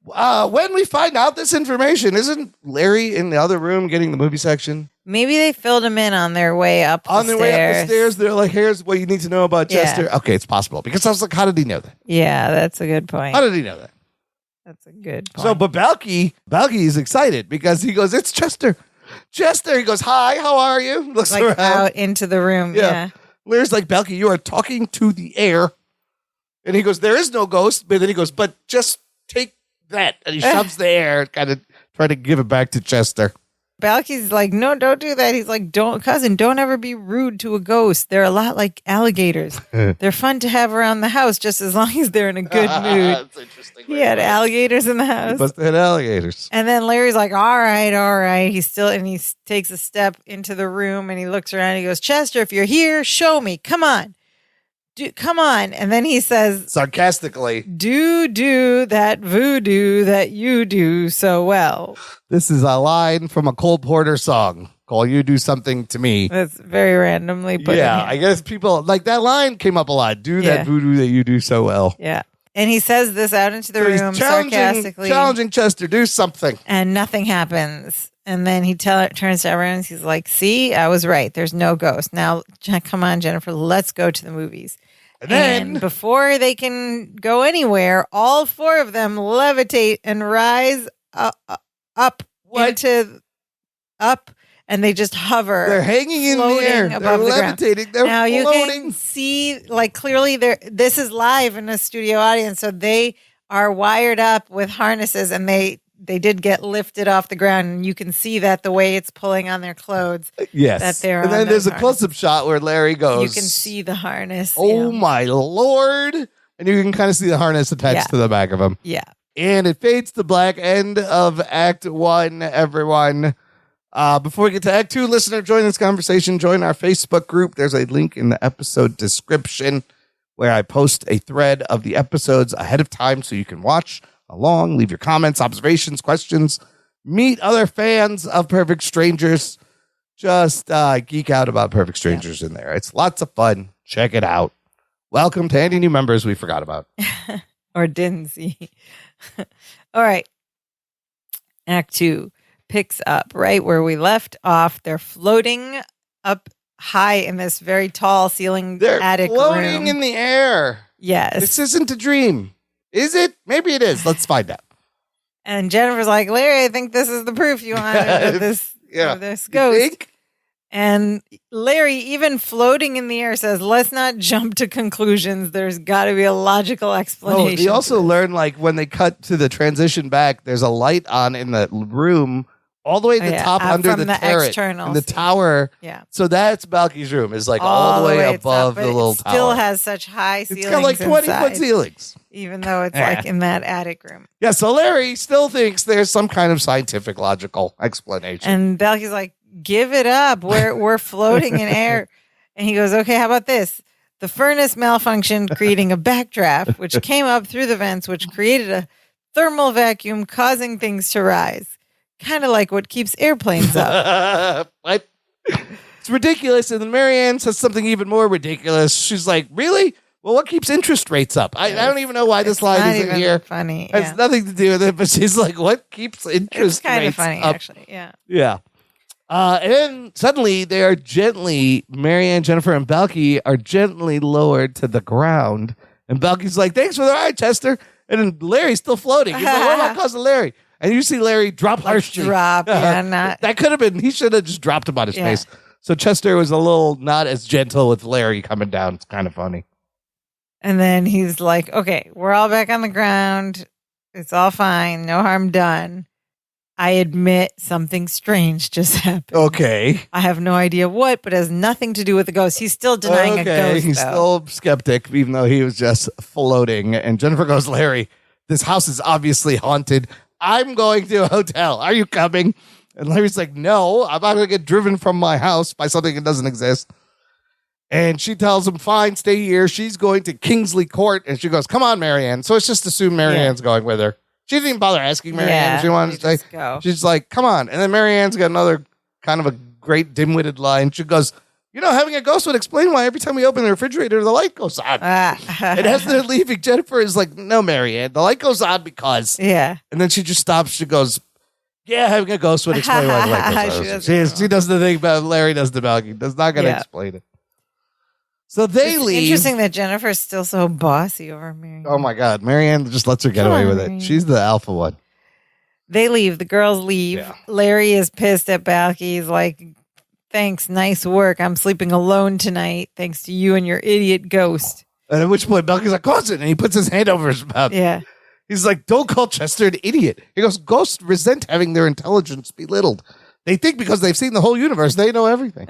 Yeah. When we find out this information, isn't Larry in the other room getting the movie section? Maybe they filled him in on their way up the stairs. Way up the stairs, they're like, here's what you need to know about Chester. Okay, it's possible. Because I was like, how did he know that? Yeah, that's a good point. How did he know that? That's a good point. So, but Balky is excited because he goes, it's Chester. Chester, he goes, hi, how are you? Looks like around. Out into the room, yeah. Larry's like, Balky, you are talking to the air. And he goes, there is no ghost. But then he goes, but just take that. And he shoves the air, kind of trying to give it back to Chester. Balky's like, no, don't do that. He's like, don't ever be rude to a ghost. They're a lot like alligators. They're fun to have around the house just as long as they're in a good mood. That's interesting. He had alligators in the house. He must have had alligators. And then Larry's like, all right. He takes a step into the room and he looks around and he goes, Chester, if you're here, show me. Come on. Come on. And then he says, sarcastically, do that voodoo that you do so well. This is a line from a Cole Porter song called You Do Something to Me. That's very randomly put in here. I guess people like that line came up a lot. Do that voodoo that you do so well. Yeah. And he says this out into the room sarcastically. Challenging Chester, do something. And nothing happens. And then he turns to everyone and he's like, see, I was right. There's no ghost. Now, come on, Jennifer, let's go to the movies. And before they can go anywhere, all four of them levitate and rise up, and they just hover. They're hanging in the air. They're levitating. They're now floating. You can see, like, clearly, this is live in a studio audience, so they are wired up with harnesses, and they did get lifted off the ground, and you can see that the way it's pulling on their clothes. Yes. That they're and then there's a close-up shot where Larry goes. You can see the harness. Oh, my Lord. And you can kind of see the harness attached to the back of him. Yeah. And it fades to black. End of Act 1, everyone. Before we get to Act 2, listener, join this conversation. Join our Facebook group. There's a link in the episode description where I post a thread of the episodes ahead of time so you can watch along, leave your comments, observations, questions, meet other fans of Perfect Strangers. Just geek out about Perfect Strangers in there. It's lots of fun. Check it out. Welcome to any new members we forgot about. Or didn't see. All right. Act 2 picks up right where we left off. They're floating up high in this very tall ceiling attic room. They're floating in the air. Yes. This isn't a dream. Is it? Maybe it is. Let's find out. And Jennifer's like, Larry, I think this is the proof you wanted of this ghost. And Larry, even floating in the air, says, let's not jump to conclusions. There's got to be a logical explanation. They also learn, like, when they cut to the transition back, there's a light on in the room all the way to the top under the turret external in the tower. Yeah. So that's Balky's room. Is like all the way above the little tower. Still has such high ceilings. It's got like 20-foot ceilings. Even though it's like in that attic room. Yeah, so Larry still thinks there's some kind of scientific, logical explanation. And Balky's like, give it up. We're floating in air. And he goes, okay, how about this? The furnace malfunctioned, creating a backdraft, which came up through the vents, which created a thermal vacuum, causing things to rise. Kind of like what keeps airplanes up. What? It's ridiculous. And then Marianne says something even more ridiculous. She's like, really? Well, what keeps interest rates up? I don't even know why this line is in here. Funny. It has nothing to do with it, but she's like, what keeps interest rates up? It's kind of funny, actually. Yeah. Yeah. And then suddenly they are Marianne, Jennifer, and Balky are gently lowered to the ground. And Balky's like, thanks for the ride, Chester. And then Larry's still floating. He's like, what about cousin Larry? And you see Larry drop harshly. That could have been, he should have just dropped him on his face. So Chester was a little not as gentle with Larry coming down. It's kind of funny. And then he's like, okay, we're all back on the ground. It's all fine. No harm done. I admit something strange just happened. Okay. I have no idea what, but it has nothing to do with the ghost. He's still denying a ghost, He's still skeptic, even though he was just floating. And Jennifer goes, Larry, this house is obviously haunted. I'm going to a hotel. Are you coming? And Larry's like, no, I'm not going to get driven from my house by something that doesn't exist. And she tells him, fine, stay here. She's going to Kingsley Court. And she goes, come on, Marianne. So it's just assumed Marianne's going with her. She didn't even bother asking Marianne if she wanted to stay. Go. She's like, come on. And then Marianne's got another kind of a great dim-witted line. She goes, having a ghost would explain why every time we open the refrigerator, the light goes on. And as they're leaving, Jennifer is like, no, Marianne, the light goes on because. Yeah. And then she just stops. She goes, yeah, having a ghost would explain why the light goes on. She does the thing about Larry does the Balky. Does not going to explain it. So they leave. Interesting that Jennifer's still so bossy over Marianne. Oh my God. Marianne just lets her get away with it. She's the alpha one. They leave. The girls leave. Yeah. Larry is pissed at Balky. He's like, thanks, nice work. I'm sleeping alone tonight thanks to you and your idiot ghost. And at which point Balky's like, cousin, and he puts his hand over his mouth. Yeah. He's like, don't call Chester an idiot. He goes, ghosts resent having their intelligence belittled. They think because they've seen the whole universe, they know everything.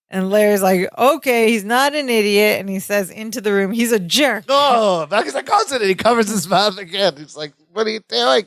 And Larry's like, okay, he's not an idiot. And he says into the room, he's a jerk. Oh, Balky's like, cousin, and he covers his mouth again. He's like, what are you doing?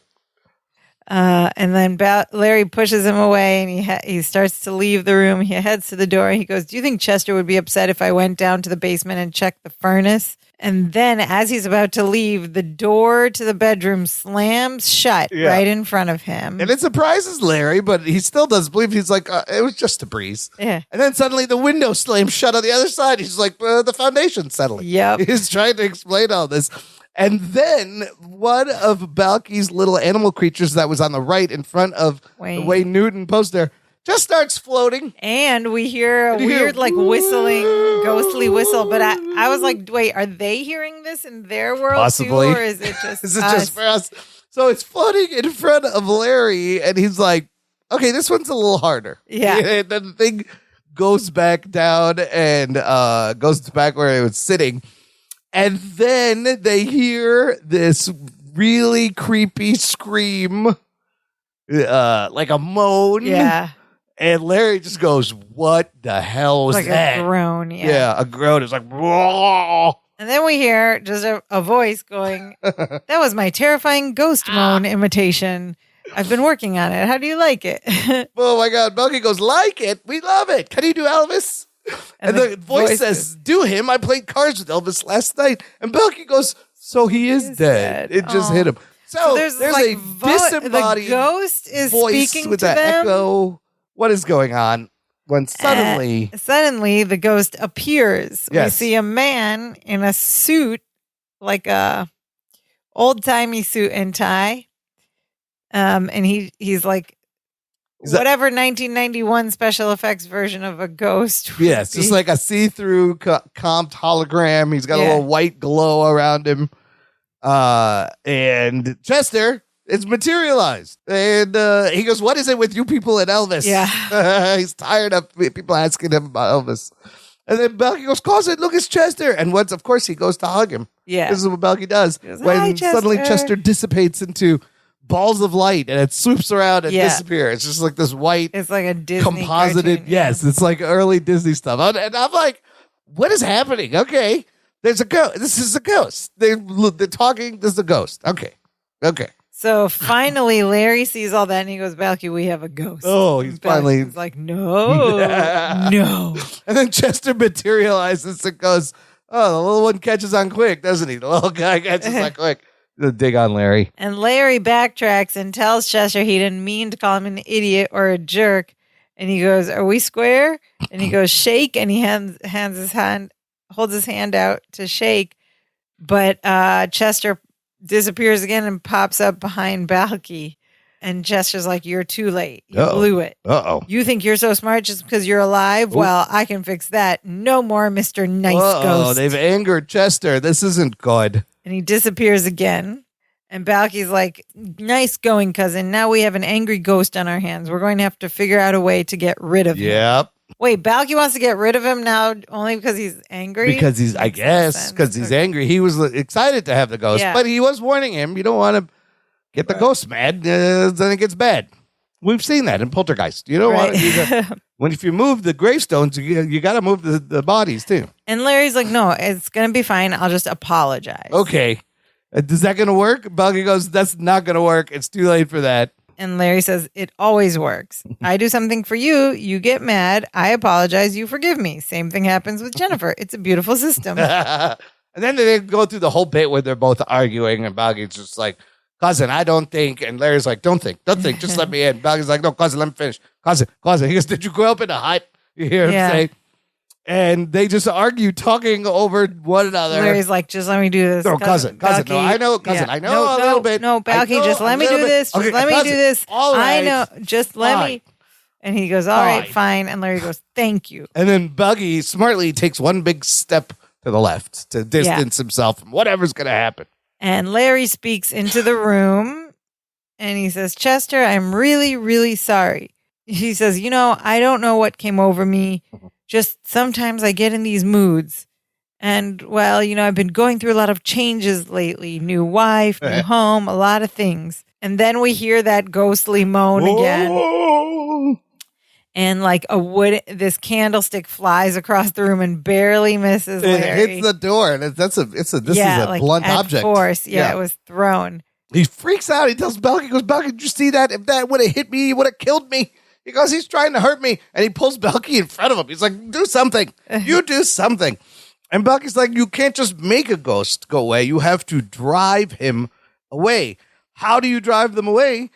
And then Larry pushes him away, and he starts to leave the room. He heads to the door, and he goes, do you think Chester would be upset if I went down to the basement and checked the furnace? And then as he's about to leave, the door to the bedroom slams shut right in front of him. And it surprises Larry, but he still doesn't believe. He's like, it was just a breeze. Yeah. And then suddenly the window slams shut on the other side. He's like, the foundation's settling. Yep. He's trying to explain all this. And then one of Balky's little animal creatures that was on the right in front of the Wayne Newton poster just starts floating. And we hear a weird, like, whistling, ghostly whistle. But I was like, wait, are they hearing this in their world Possibly. too? Or is it just Is it just for us? So it's floating in front of Larry, and he's like, okay, this one's a little harder. Yeah. And then the thing goes back down and goes back where it was sitting. And then they hear this really creepy scream, like a moan. Yeah. And Larry just goes, what the hell was like that? Like a groan, Yeah, a groan. It's like, whoa. And then we hear just a voice going, that was my terrifying ghost moan imitation. I've been working on it. How do you like it? Oh, my God. Balky goes, like it? We love it. Can you do Elvis? And the voice says, do him. I played cards with Elvis last night. And Balky goes, so he is dead. It just hit him. So there's like a disembodied the ghost is voice speaking with to an them. echo. What is going on? When suddenly the ghost appears. Yes. We see a man in a suit, like a old-timey suit and tie. And he's like whatever 1991 special effects version of a ghost. Yes, just like a see-through comped hologram. He's got a little white glow around him. And Chester is materialized. And he goes, what is it with you people and Elvis? Yeah. He's tired of people asking him about Elvis. And then Balky goes, cousin, look, it's Chester. And of course, he goes to hug him. Yeah. This is what Balky does. Goes, when "Hi, Chester." suddenly Chester dissipates into balls of light and it swoops around and disappears. It's just like this white. It's like a Disney composited. Cartoon, yes, it's like early Disney stuff. And I'm like, what is happening? Okay, there's a ghost. This is a ghost. They're talking. This is a ghost. Okay. So finally, Larry sees all that and he goes, Balky, we have a ghost. Oh, he's finally like, no. No. And then Chester materializes and goes, oh, the little one catches on quick, doesn't he? The little guy catches on quick. The dig on Larry. And Larry backtracks and tells Chester he didn't mean to call him an idiot or a jerk. And he goes, are we square? And he goes, shake. And he holds his hand out to shake. But Chester disappears again and pops up behind Balky. And Chester's like, you're too late. You blew it. Uh-oh. You think you're so smart just because you're alive? Ooh. Well, I can fix that. No more, Mr. Nice Ghost. Oh, they've angered Chester. This isn't good. And he disappears again. And Balky's like, nice going, cousin. Now we have an angry ghost on our hands. We're going to have to figure out a way to get rid of him. Yep. Wait, Balky wants to get rid of him now only because he's angry? Because he's angry. He was excited to have the ghost, but he was warning him, you don't want to get the ghost mad, then it gets bad. We've seen that in Poltergeist. You don't want to. If you move the gravestones, you got to move the bodies too. And Larry's like, no, it's going to be fine. I'll just apologize. Okay. Is that going to work? Balky goes, that's not going to work. It's too late for that. And Larry says, it always works. I do something for you. You get mad. I apologize. You forgive me. Same thing happens with Jennifer. It's a beautiful system. And then they go through the whole bit where they're both arguing and Balky's just like, cousin, I don't think. And Larry's like, don't think. Just let me in. Balky's like, no, cousin, let me finish. Cousin. He goes, did you grow up in a hut? You hear him say? And they just argue, talking over one another. Larry's like, just let me do this. No, cousin. Balky, no, I know, cousin. I know a little bit. No, Balky, just let me do this. Just let me do this. All right. I know. Just let me. And he goes, all right, fine. And Larry goes, thank you. And then Balky smartly takes one big step to the left to distance himself from whatever's going to happen. And Larry speaks into the room and he says, Chester, I'm really, really sorry. He says, I don't know what came over me. Just sometimes I get in these moods. And, well, I've been going through a lot of changes lately. New wife, new home, a lot of things. And then we hear that ghostly moan again. And like this candlestick flies across the room and barely misses Larry. It hits the door, and this is a blunt object. Force, it was thrown. He freaks out. He tells Balky, Balky, did you see that? If that would have hit me, he would have killed me. He goes, he's trying to hurt me, and he pulls Balky in front of him. He's like, do something. You do something. And Balky's like, you can't just make a ghost go away. You have to drive him away. How do you drive them away?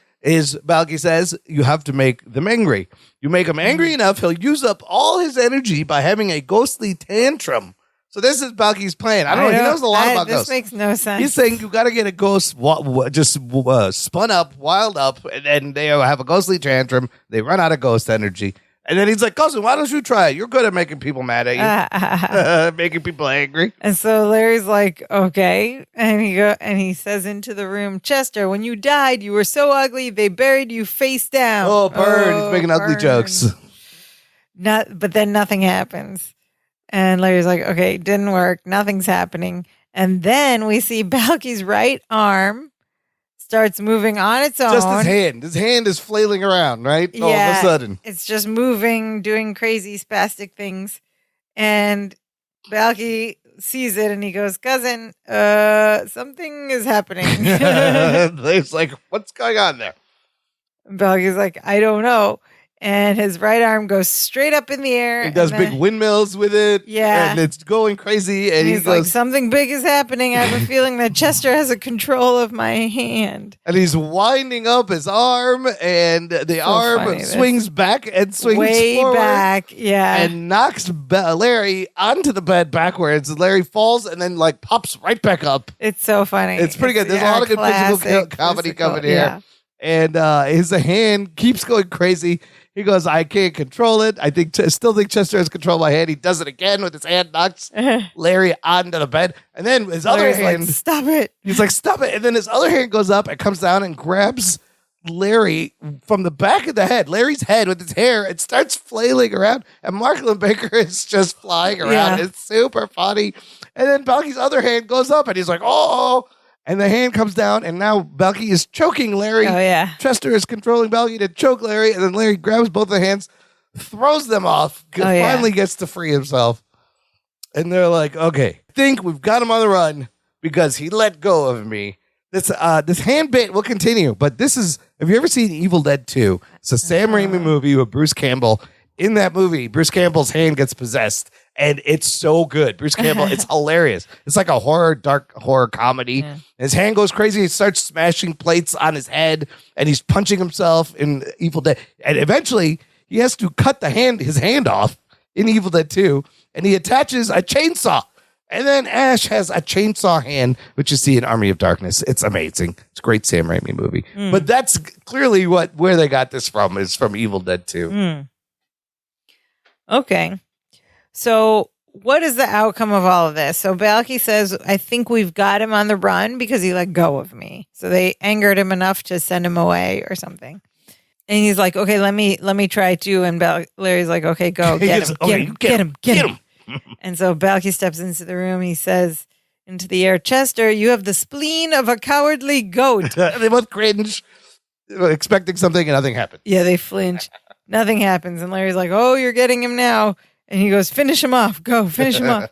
Balky says, you have to make them angry. You make him angry enough, he'll use up all his energy by having a ghostly tantrum. So this is Balky's plan. I don't know. He knows a lot about ghosts. This makes no sense. He's saying you got to get a ghost just spun up, wild up, and then they have a ghostly tantrum. They run out of ghost energy. And then he's like, cousin, why don't you try it? You're good at making people mad at you, making people angry. And so Larry's like, okay. And he says into the room, Chester, when you died, you were so ugly, they buried you face down. Oh, burn. He's making ugly jokes. But then nothing happens. And Larry's like, okay, didn't work. Nothing's happening. And then we see Balky's right arm starts moving on its own. Just his hand. His hand is flailing around, right? Yeah, all of a sudden. It's just moving, doing crazy spastic things. And Balky sees it and he goes, cousin, something is happening. He's like, what's going on there? Balky's like, I don't know. And his right arm goes straight up in the air. He does big windmills with it. Yeah. And it's going crazy. And he's like, something big is happening. I have a feeling that Chester has a control of my hand. And he's winding up his arm. And the arm swings back and swings way forward. Back. Yeah. And knocks Larry onto the bed backwards. Larry falls and then pops right back up. It's so funny. It's pretty good. There's a lot of good physical comedy coming here. Yeah. And his hand keeps going crazy. He goes, I can't control it. I still think Chester has control of my hand. He does it again with his hand, knocks Larry onto the bed. And then his other hand. Like, stop it. He's like, stop it. And then his other hand goes up and comes down and grabs Larry from the back of the head, Larry's head with his hair. It starts flailing around. And Mark Linn-Baker is just flying around. Yeah. It's super funny. And then Balky's other hand goes up and he's like, oh. And the hand comes down, and now Balky is choking Larry. Oh, yeah. Chester is controlling Balky to choke Larry, and then Larry grabs both the hands, throws them off, finally gets to free himself. And they're like, okay, I think we've got him on the run because he let go of me. This hand bit will continue, but this is, have you ever seen Evil Dead 2? It's a Sam Raimi movie with Bruce Campbell. In that movie, Bruce Campbell's hand gets possessed, and it's so good. Bruce Campbell, it's hilarious. It's like a dark horror comedy. Yeah. His hand goes crazy. He starts smashing plates on his head, and he's punching himself in Evil Dead. And eventually, he has to cut his hand off in Evil Dead 2, and he attaches a chainsaw. And then Ash has a chainsaw hand, which you see in Army of Darkness. It's amazing. It's a great Sam Raimi movie. But that's clearly where they got this from, is from Evil Dead 2. Okay. So what is the outcome of all of this? So Balky says, I think we've got him on the run because he let go of me. So they angered him enough to send him away or something. And he's like, okay, let me try too. And Larry's like, okay, go get him. And so Balky steps into the room. He says into the air, Chester, you have the spleen of a cowardly goat. They both cringe, expecting something, and nothing happened. Yeah, they flinch. Nothing happens. And Larry's like, oh, you're getting him now. And he goes, finish him off. Go, finish him off.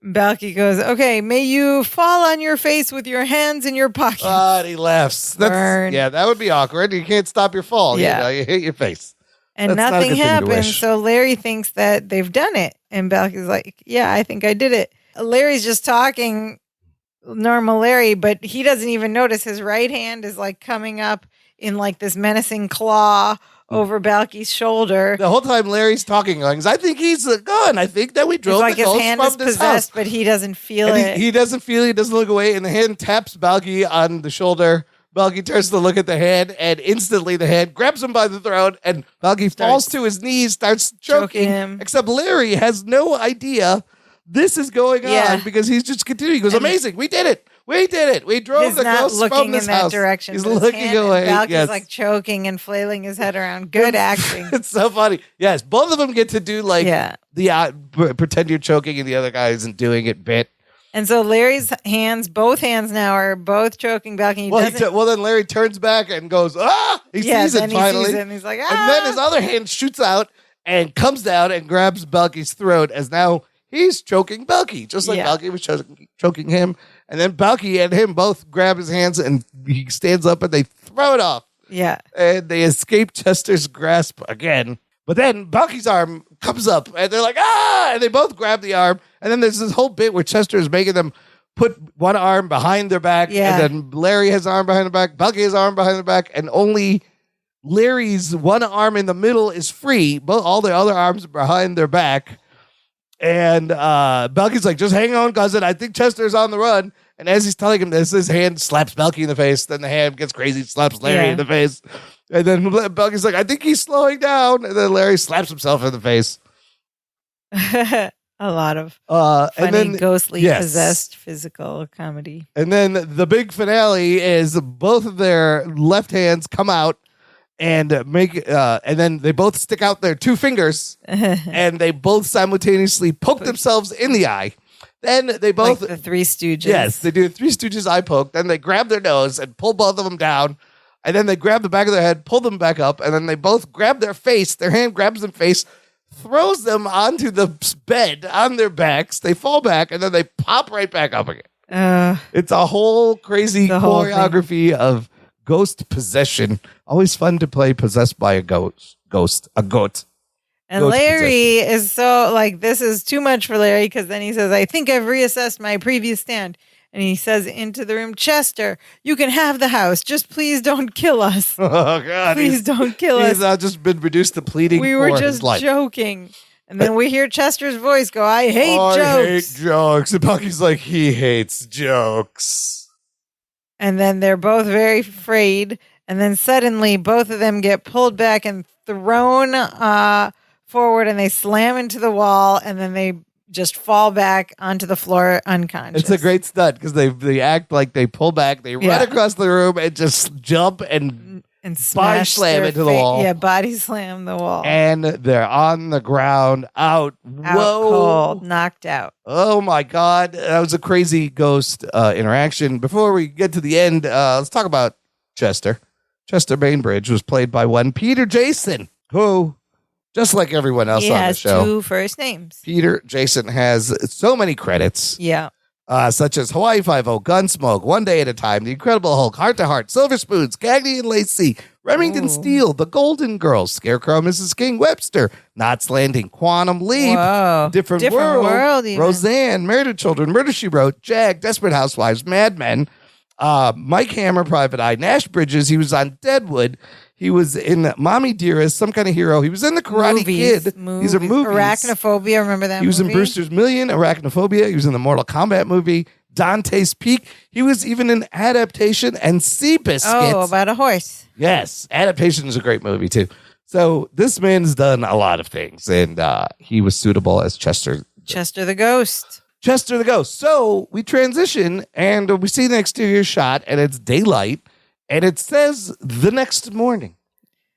Balky goes, okay, may you fall on your face with your hands in your pockets. And he laughs. Yeah, that would be awkward. You can't stop your fall. Yeah. You hit your face. And nothing happens. So Larry thinks that they've done it. And Balky's like, yeah, I think I did it. Larry's just talking normal Larry, but he doesn't even notice his right hand is like coming up in like this menacing claw over Balky's shoulder. The whole time Larry's talking, like, I think he's gone. I think that we drove like the his ghost hand from is this possessed, house. but he doesn't feel and it. He doesn't feel it. He doesn't look away. And the hand taps Balky on the shoulder. Balky turns to look at the hand, and instantly the hand grabs him by the throat, and Balky falls to his knees, starts choking him. Except Larry has no idea this is going on because he's just continuing. He goes, amazing. We did it. We did it. We drove the ghost from this house. Direction. He's looking away. Balky's like choking and flailing his head around. Good acting. It's so funny. Yes, both of them get to do like the pretend you're choking and the other guy isn't doing it bit. And so Larry's hands, both hands now are both choking Balky. Well, then Larry turns back and goes, He sees it finally. He sees it and he's like, And then his other hand shoots out and comes down and grabs Balky's throat as now he's choking Balky, just like Balky was choking him. And then Balky and him both grab his hands and he stands up and they throw it off. Yeah. And they escape Chester's grasp again. But then Balky's arm comes up and they're like, and they both grab the arm. And then there's this whole bit where Chester is making them put one arm behind their back. Yeah. And then Larry has an arm behind the back. Balky has an arm behind the back. And only Larry's one arm in the middle is free. But all the other arms are behind their back. And Balky's like, just hang on, cousin. I think Chester's on the run. And as he's telling him this, his hand slaps Balky in the face. Then the hand gets crazy, slaps Larry in the face. And then Balky's like, I think he's slowing down. And then Larry slaps himself in the face. A lot of funny, ghostly, possessed physical comedy. And then the big finale is both of their left hands come out and and then they both stick out their two fingers and they both simultaneously poke themselves in the eye. Then they both like the Three Stooges. Yes, they do the Three Stooges eye poke. Then they grab their nose and pull both of them down. And then they grab the back of their head, pull them back up, and then they both grab their face. Their hand grabs their face, throws them onto the bed on their backs. They fall back, and then they pop right back up again. It's a whole crazy choreography of ghost possession. Always fun to play possessed by a ghost. A goat. And Larry is so like, this is too much for Larry because then he says, I think I've reassessed my previous stand. And he says into the room, Chester, you can have the house. Just please don't kill us. Oh, God. Please don't kill us. He's not just been reduced to pleading we were just joking. And then we hear Chester's voice go, I hate jokes. I hate jokes. And Bucky's like, he hates jokes. And then they're both very afraid. And then suddenly both of them get pulled back and thrown forward and they slam into the wall. And then they just fall back onto the floor unconscious. It's a great stunt because they act like they pull back, they run across the room and just jump and and body slam into the wall. Yeah, body slam the wall. And they're on the ground, out. Whoa. Cold, knocked out. Oh, my God. That was a crazy ghost interaction. Before we get to the end, let's talk about Chester. Chester Bainbridge was played by one Peter Jason, who, just like everyone else on the show. He has 2 first names. Peter Jason has so many credits. Yeah. Such as Hawaii Five-0, Gunsmoke, One Day at a Time, The Incredible Hulk, Heart to Heart, Silver Spoons, Cagney and Lacey, Remington Steele, The Golden Girls, Scarecrow, Mrs. King, Webster, Knots Landing, Quantum Leap, Different World even. Roseanne, Murder Children, Murder, She Wrote, Jag, Desperate Housewives, Mad Men, Mike Hammer, Private Eye, Nash Bridges. He was on Deadwood. He was in Mommy Dearest, Some Kind of Hero. He was in The Karate Kid. These are movies. Arachnophobia, remember that movie? He was in Brewster's Million, Arachnophobia. He was in the Mortal Kombat movie, Dante's Peak. He was even in Adaptation and Seabiscuit. Oh, about a horse. Yes. Adaptation is a great movie, too. So this man's done a lot of things, and he was suitable as Chester the Ghost. Chester the Ghost. So we transition, and we see the exterior shot, and it's daylight. And it says the next morning.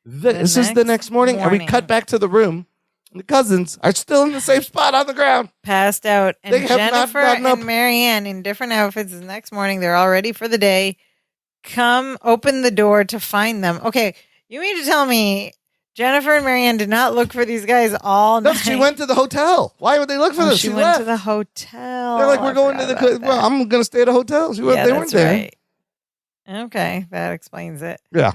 This is the next morning. And we cut back to the room. And the cousins are still in the same spot on the ground. Passed out. And Jennifer and Marianne in different outfits the next morning. They're all ready for the day. Come open the door to find them. Okay, you mean to tell me Jennifer and Marianne did not look for these guys all night? No, she went to the hotel. Why would they look for them? She went to the hotel. They're like, we're going to the... Well, I'm going to stay at a hotel. They weren't there. Right. Okay, that explains it. Yeah.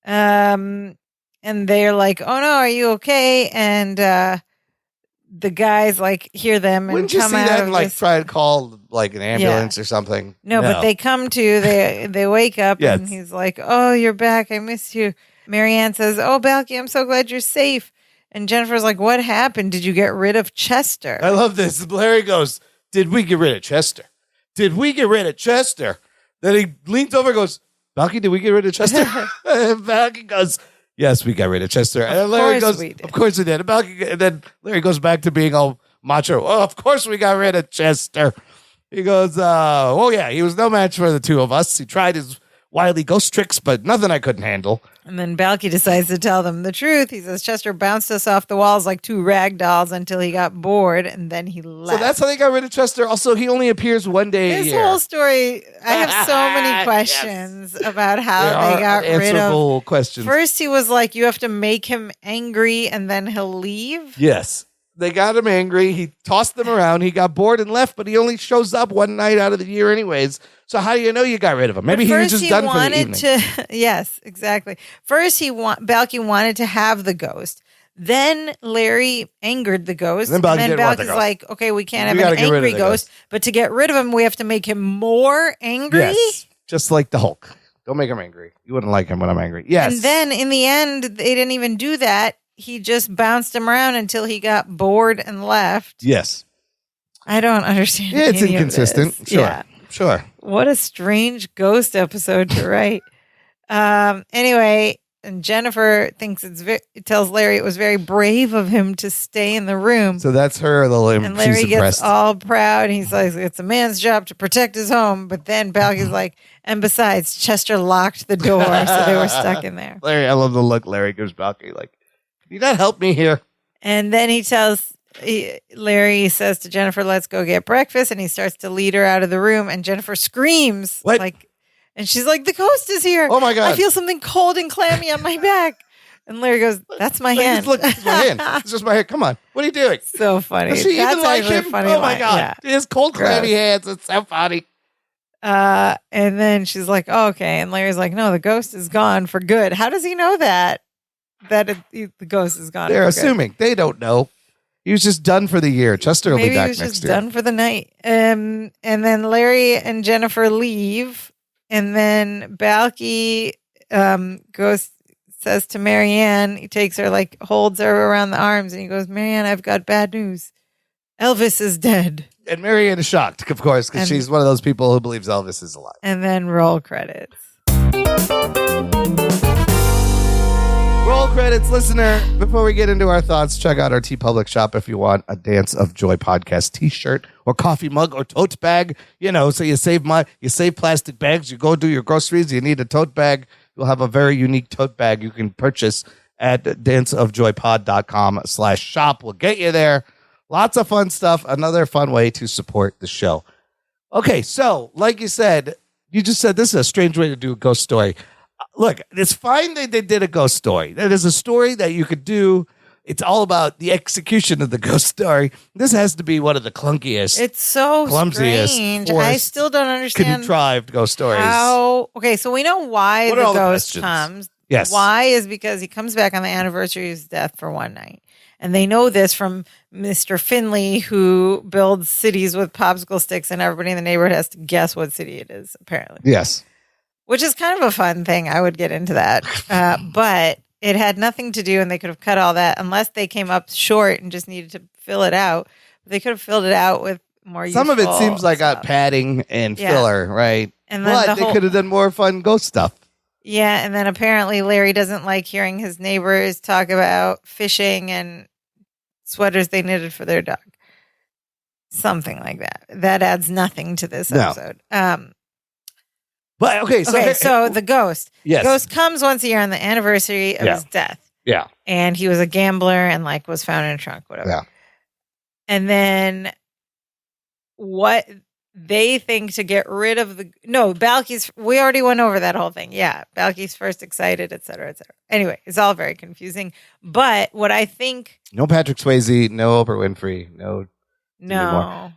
And they're like, "Oh no, are you okay?" And the guys like hear them and wouldn't you come see out that of and like this... try to call like an ambulance or something? No, but they come to they wake up and he's like, "Oh, you're back. I missed you." Marianne says, "Oh, Balky, I'm so glad you're safe." And Jennifer's like, "What happened? Did you get rid of Chester?" I love this. Larry goes, "Did we get rid of Chester? Did we get rid of Chester?" Then he leans over and goes, "Balky, did we get rid of Chester?" And Balky goes, "Yes, we got rid of Chester." And Larry goes, "Of course we did." And then Larry goes back to being all macho. "Oh, of course we got rid of Chester." He goes, "Oh yeah, he was no match for the two of us. He tried his wily ghost tricks, but nothing I couldn't handle." And then Balky decides to tell them the truth. He says Chester bounced us off the walls like 2 rag dolls until he got bored, and then he left. So that's how they got rid of Chester. Also, he only appears one day a year. This whole story, I have so many questions about how they got rid of. Questions. First, he was like, you have to make him angry, and then he'll leave. Yes. They got him angry. He tossed them around. He got bored and left, but he only shows up one night out of the year anyways. So how do you know you got rid of him? Maybe he was just done for the evening. Yes, exactly. First, Balky wanted to have the ghost. Then Larry angered the ghost. And then Balky's like, okay, we can't have an angry ghost. But to get rid of him, we have to make him more angry? Yes, just like the Hulk. Don't make him angry. You wouldn't like him when I'm angry. Yes. And then in the end, they didn't even do that. He just bounced him around until he got bored and left. Yes. I don't understand. Yeah, it's inconsistent. Sure. Yeah. Sure. What a strange ghost episode to write. Anyway, and Jennifer thinks tells Larry it was very brave of him to stay in the room. So that's her little. And Larry gets all proud. He's like, it's a man's job to protect his home. But then Balky's like, and besides, Chester locked the door, so they were stuck in there. Larry, I love the look Larry gives Balky. Like, can you not help me here? And then Larry says to Jennifer, let's go get breakfast. And he starts to lead her out of the room. And Jennifer screams. What? And she's like, the ghost is here. Oh, my God. I feel something cold and clammy on my back. And Larry goes, that's my hand. Look, it's my hand. It's just my hand. Come on. What are you doing? So funny. Does she even like him? Funny oh, my God. Yeah. His cold, clammy hands. It's so funny. And then she's like, oh, okay. And Larry's like, no, the ghost is gone for good. How does he know that? The ghost is gone. They're assuming. They don't know. He was just done for the year. Chester will be back next year. He was just done for the night. And then Larry and Jennifer leave. And then Balky says to Marianne, he takes her, holds her around the arms, and he goes, Marianne, I've got bad news. Elvis is dead. And Marianne is shocked, of course, because she's one of those people who believes Elvis is alive. And then roll credits. Roll credits, listener. Before we get into our thoughts, check out our TeePublic shop if you want a Dance of Joy podcast t-shirt or coffee mug or tote bag. So you save plastic bags. You go do your groceries. You need a tote bag. We'll have a very unique tote bag you can purchase at danceofjoypod.com/shop. We'll get you there. Lots of fun stuff. Another fun way to support the show. Okay, so like you said, you just said this is a strange way to do a ghost story. Look, it's fine that they did a ghost story. That is a story that you could do. It's all about the execution of the ghost story. This has to be one of the clunkiest. It's so clumsiest, strange. I still don't understand contrived ghost stories. Okay, so we know why the ghost comes. Yes. Why is because he comes back on the anniversary of his death for one night. And they know this from Mr. Finley, who builds cities with popsicle sticks, and everybody in the neighborhood has to guess what city it is, apparently. Yes. Which is kind of a fun thing. I would get into that. But it had nothing to do, and they could have cut all that unless they came up short and just needed to fill it out. They could have filled it out with more Some of it seems like padding and filler, right? And but they could have done more fun ghost stuff. Yeah, and then apparently Larry doesn't like hearing his neighbors talk about fishing and sweaters they knitted for their dog. Something like that. That adds nothing to this episode. But so the ghost. Yes. The ghost comes once a year on the anniversary of his death. Yeah. And he was a gambler and was found in a trunk, whatever. Yeah. And then what they think to get rid of Balky's, we already went over that whole thing. Yeah. Balky's first excited, et cetera, et cetera. Anyway, it's all very confusing. But what I think. No Patrick Swayze, no Oprah Winfrey, no.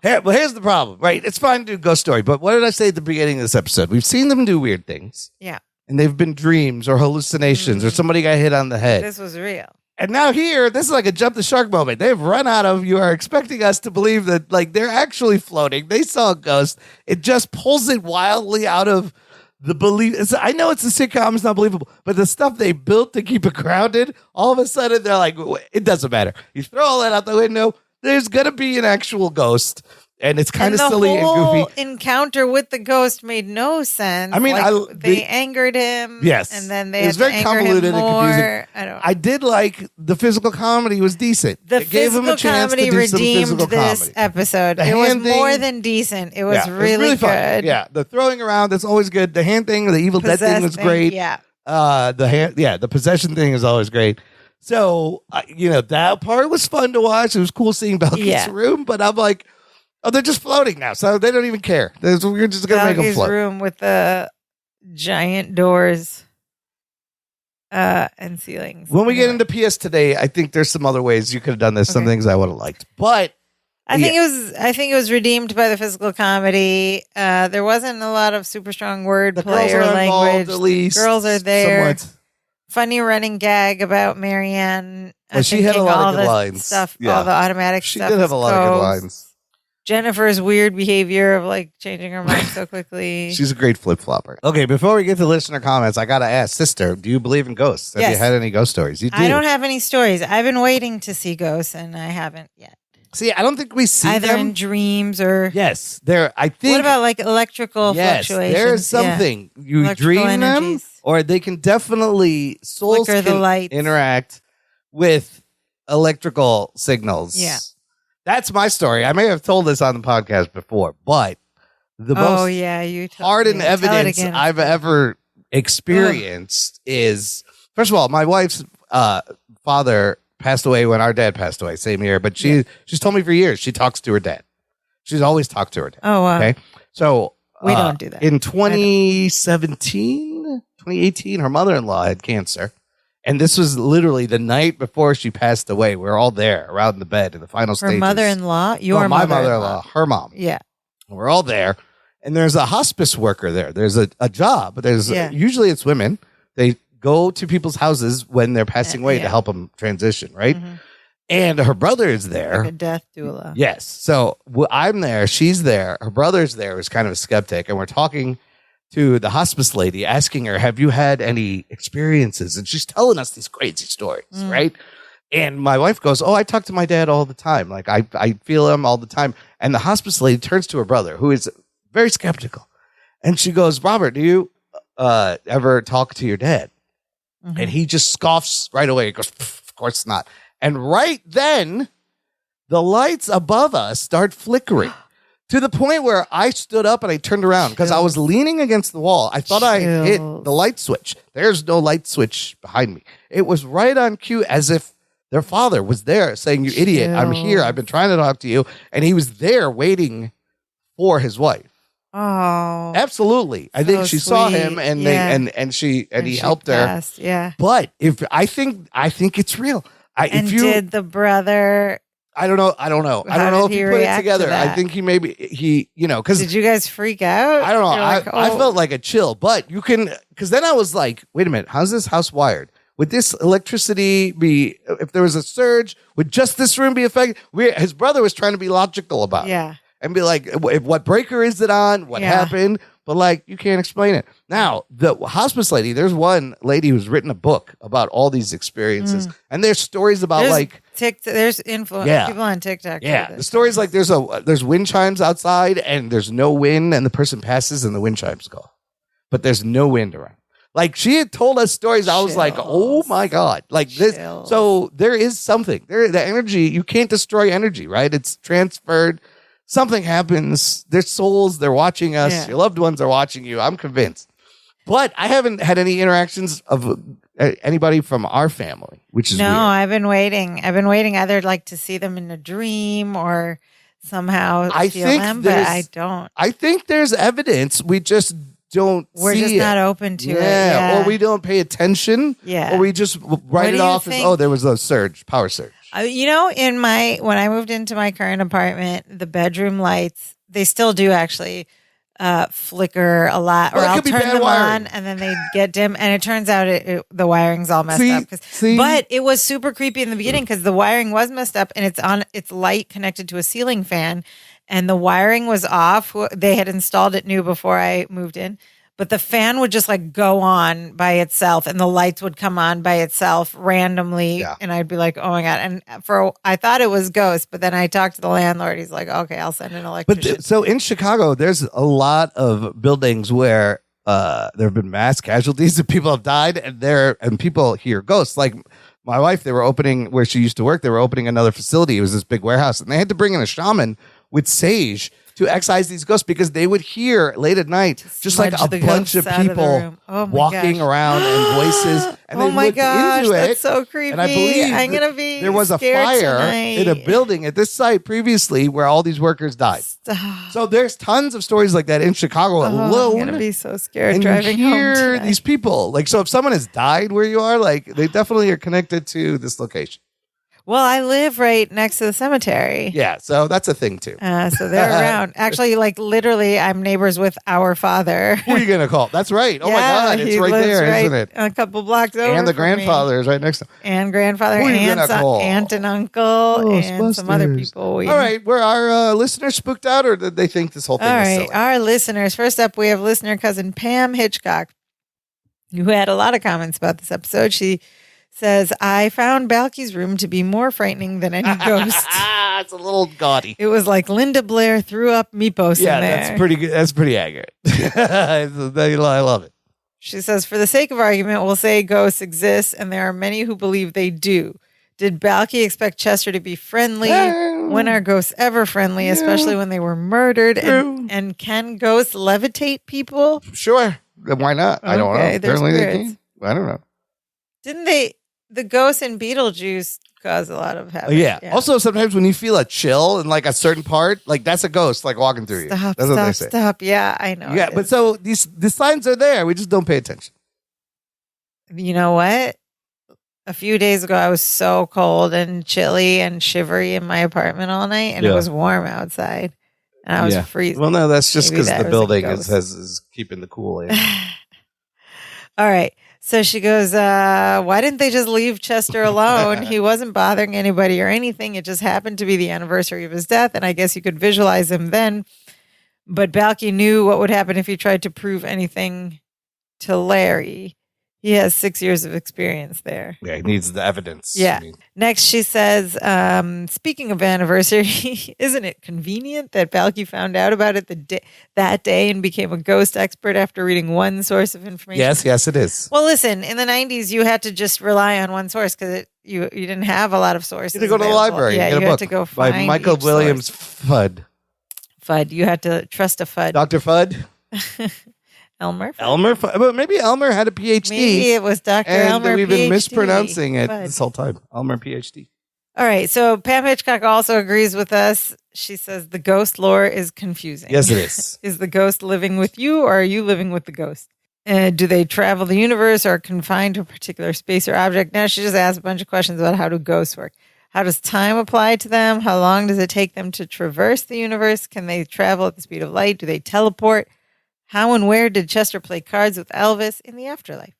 Here's the problem, right? It's fine to do ghost story, but what did I say at the beginning of this episode? We've seen them do weird things. Yeah. And they've been dreams or hallucinations or somebody got hit on the head. This was real. And now here, this is like a jump the shark moment. They've run out of, you are expecting us to believe that they're actually floating. They saw a ghost. It just pulls it wildly out of the belief. I know it's a sitcom, it's not believable, but the stuff they built to keep it grounded, all of a sudden they're like, it doesn't matter. You throw all that out the window, there's going to be an actual ghost. And it's kind of silly and goofy. The whole encounter with the ghost made no sense. I mean, they angered him. Yes. And then they had to anger him more. And confusing. I did like the physical comedy was decent. The physical comedy redeemed this episode. It was more than decent. It was really good. Yeah. The throwing around, that's always good. The hand thing, the Evil Dead thing was great. Yeah. The possession thing is always great. So, that part was fun to watch. It was cool seeing Balky's room, but I'm like, oh, they're just floating now, so they don't even care. We're just going to make them float. Room with the giant doors and ceilings. When we get into PS today, I think there's some other ways you could have done this. Okay. Some things I would have liked, but I think it was redeemed by the physical comedy. There wasn't a lot of super strong wordplay or language. At least, girls are there. Somewhat. Funny running gag about Marianne. She had a lot of good lines. Stuff, all the automatic stuff. She did have a lot of good lines. Jennifer's weird behavior of changing her mind so quickly. She's a great flip-flopper. Okay, before we get to listener comments, I got to ask, sister, do you believe in ghosts? Have you had any ghost stories? You do. I don't have any stories. I've been waiting to see ghosts, and I haven't yet. See, I don't think we see either them. In dreams or... Yes, I think... What about electrical fluctuations? There's something. Yeah. You electrical dream energies. Them, or they can definitely... Souls flicker the lights. Interact with electrical signals. Yeah. That's my story. I may have told this on the podcast before, but the most hardened evidence I've ever experienced is, first of all, my wife's father passed away when our dad passed away, same year, but she's told me for years she talks to her dad. She's always talked to her dad. Oh, wow. Okay. So we don't do that. In 2018, her mother-in-law had cancer. And this was literally the night before she passed away. We were all there around the bed in the final stages. Her mother-in-law? My mother-in-law, her mom. Yeah. We're all there. And there's a hospice worker there. There's a job. Usually it's women. They go to people's houses when they're passing away to help them transition, right? Mm-hmm. And her brother is there. Like a death doula. Yes. So I'm there. She's there. Her brother's there. Who's kind of a skeptic. And we're talking to the hospice lady, asking her, have you had any experiences? And she's telling us these crazy stories, right? And my wife goes, oh, I talk to my dad all the time. I feel him all the time. And the hospice lady turns to her brother, who is very skeptical. And she goes, Robert, do you ever talk to your dad? Mm-hmm. And he just scoffs right away. He goes, of course not. And right then, the lights above us start flickering. To the point where I stood up and I turned around because I was leaning against the wall. I thought I hit the light switch. There's no light switch behind me. It was right on cue, as if their father was there saying, "You idiot, I'm here. I've been trying to talk to you." And he was there waiting for his wife. Oh, absolutely. I think she saw him and he helped passed, her. Yeah. But I think it's real. Did the brother? I don't know. I don't know if he put it together. I think because did you guys freak out? I don't know. I felt like a chill, but you can, because then I was like, wait a minute, how's this house wired? Would this electricity be, if there was a surge, would just this room be affected? His brother was trying to be logical about it. And be like, what breaker is it on? What happened? But like, you can't explain it. Now, the hospice lady, there's one lady who's written a book about all these experiences. And there's stories about there's influence people on TikTok. Yeah. The stories like there's wind chimes outside and there's no wind and the person passes and the wind chimes go. But there's no wind around. Like she had told us stories. I was like, oh my God. Like this. So there is something there. The energy, you can't destroy energy, right? It's transferred. Something happens. Their souls, they're watching us. Yeah. Your loved ones are watching you. I'm convinced. But I haven't had any interactions of anybody from our family, which is weird. I've been waiting. Either like to see them in a dream or somehow feel them, but I don't. I think there's evidence. We just don't We're just not open to it. Yeah. Or we don't pay attention. Yeah. Or we just write it off as, there was a power surge. When I moved into my current apartment, the bedroom lights, they still do actually flicker a lot, or I'll turn them on and then they get dim. And it turns out the wiring's all messed up. But it was super creepy in the beginning because the wiring was messed up and it's light connected to a ceiling fan and the wiring was off. They had installed it new before I moved in. But the fan would just like go on by itself and the lights would come on by itself randomly. Yeah. And I'd be like, oh my God. And I thought it was ghosts, but then I talked to the landlord. He's like, okay, I'll send an electrician. So in Chicago, there's a lot of buildings where there have been mass casualties and people have died and people hear ghosts. Like my wife, they were opening where she used to work. They were opening another facility. It was this big warehouse and they had to bring in a shaman with sage to excise these ghosts because they would hear late at night just like a bunch of people walking around and voices. And they looked into it. That's so creepy. And I believe there was a fire in a building at this site previously where all these workers died. Stop. So there's tons of stories like that in Chicago alone. I'm going to be so scared and driving you home hear tonight. these people. Like, so if someone has died where you are, like they definitely are connected to this location. Well, I live right next to the cemetery. Yeah, so that's a thing too. So they're around. Actually, like literally, I'm neighbors with our father. Who are you going to call? That's right. Oh my God, it's right there, isn't it? A couple blocks over. And the grandfather is right next to him. And grandfather, Who are you gonna call? aunt and uncle, and some other people. All right, were our listeners spooked out, or did they think this whole thing was silly? Our listeners. First up, we have listener cousin Pam Hitchcock, who had a lot of comments about this episode. She says, I found Balky's room to be more frightening than any ghost. It's a little gaudy. It was like Linda Blair threw up Meepos in there. That's pretty good. That's pretty accurate. I love it. She says, for the sake of argument, we'll say ghosts exist, and there are many who believe they do. Did Balky expect Chester to be friendly? When are ghosts ever friendly, especially when they were murdered? And can ghosts levitate people? Sure. Why not? I don't know. Apparently they can. I don't know. Didn't the ghosts in Beetlejuice cause a lot of havoc? Yeah. Also, sometimes when you feel a chill in like a certain part, like that's a ghost like walking through you. That's what they say. Stop. Yeah, I know. Yeah, but so the signs are there. We just don't pay attention. You know what? A few days ago, I was so cold and chilly and shivery in my apartment all night, and it was warm outside, and I was freezing. Well, no, that's just because the building is keeping the cool in. All right. So she goes, why didn't they just leave Chester alone? He wasn't bothering anybody or anything. It just happened to be the anniversary of his death, and I guess you could visualize him then. But Balky knew what would happen if he tried to prove anything to Larry. He has 6 years of experience there. Yeah, he needs the evidence. Yeah. Next, she says, speaking of anniversary, isn't it convenient that Balky found out about it that day and became a ghost expert after reading one source of information? Yes, it is. Well, listen, in the 90s, you had to just rely on one source because you didn't have a lot of sources. You had to go to the library and get a book had to go find by Michael Williams Fudd. Fudd. You had to trust a Fudd. Dr. Fudd? Elmer? Elmer? But maybe Elmer had a PhD. Maybe it was Dr. Elmer, and we've been PhD. mispronouncing it Fudd. this whole time. Elmer PhD. All right, so Pam Hitchcock also agrees with us. She says the ghost lore is confusing. Yes, it is. Is the ghost living with you, or are you living with the ghost? Do they travel the universe or are confined to a particular space or object? Now she just asked a bunch of questions about how do ghosts work. How does time apply to them? How long does it take them to traverse the universe? Can they travel at the speed of light? Do they teleport? How and where did Chester play cards with Elvis in the afterlife?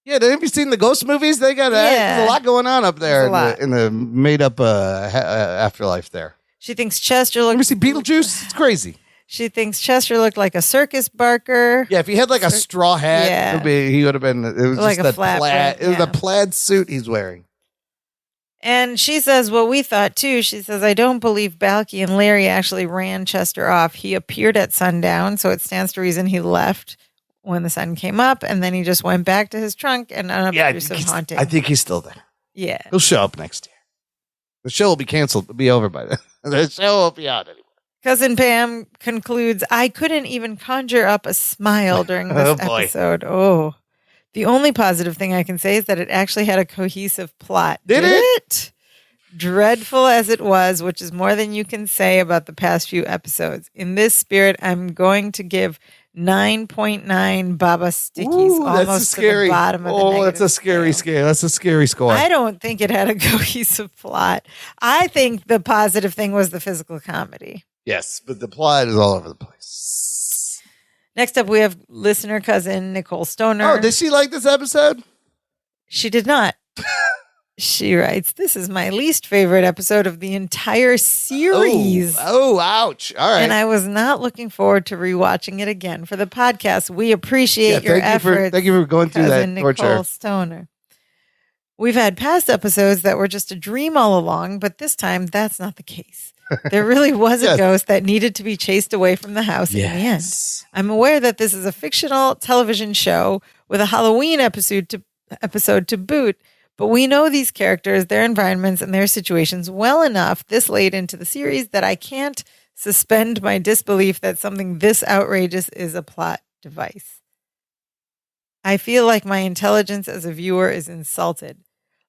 Yeah, have you seen the ghost movies? They got there's a lot going on up there in the made up afterlife there. She thinks Chester looked. Have you seen Beetlejuice? It's crazy. She thinks Chester looked like a circus barker. Yeah, if he had like a straw hat, he would have been. It was like just a flat plaid. brim, It was a plaid suit he's wearing. And she says what we thought too. She says, I don't believe Balky and Larry actually ran Chester off. He appeared at sundown, so it stands to reason he left when the sun came up, and then he just went back to his trunk and unobtrusive haunting. I think he's still there. Yeah. He'll show up next year. The show will be canceled. It'll be over by then. The show won't be on anymore. Cousin Pam concludes, I couldn't even conjure up a smile during this episode. Oh. The only positive thing I can say is that it actually had a cohesive plot. Did it? Dreadful as it was, which is more than you can say about the past few episodes. In this spirit, I'm going to give 9.9 Baba Stickies, almost to the bottom of the negative that's a scary scale. That's a scary score. I don't think it had a cohesive plot. I think the positive thing was the physical comedy. Yes, but the plot is all over the place. Next up, we have listener cousin Nicole Stoner. Oh, did she like this episode? She did not. She writes, this is my least favorite episode of the entire series. Oh, ouch. All right. And I was not looking forward to rewatching it again. For the podcast, we appreciate your efforts. Thank you for going through that torture. Nicole Stoner. We've had past episodes that were just a dream all along, but this time that's not the case. There really was a ghost that needed to be chased away from the house in the end. I'm aware that this is a fictional television show with a Halloween episode to boot, but we know these characters, their environments, and their situations well enough this late into the series that I can't suspend my disbelief that something this outrageous is a plot device. I feel like my intelligence as a viewer is insulted.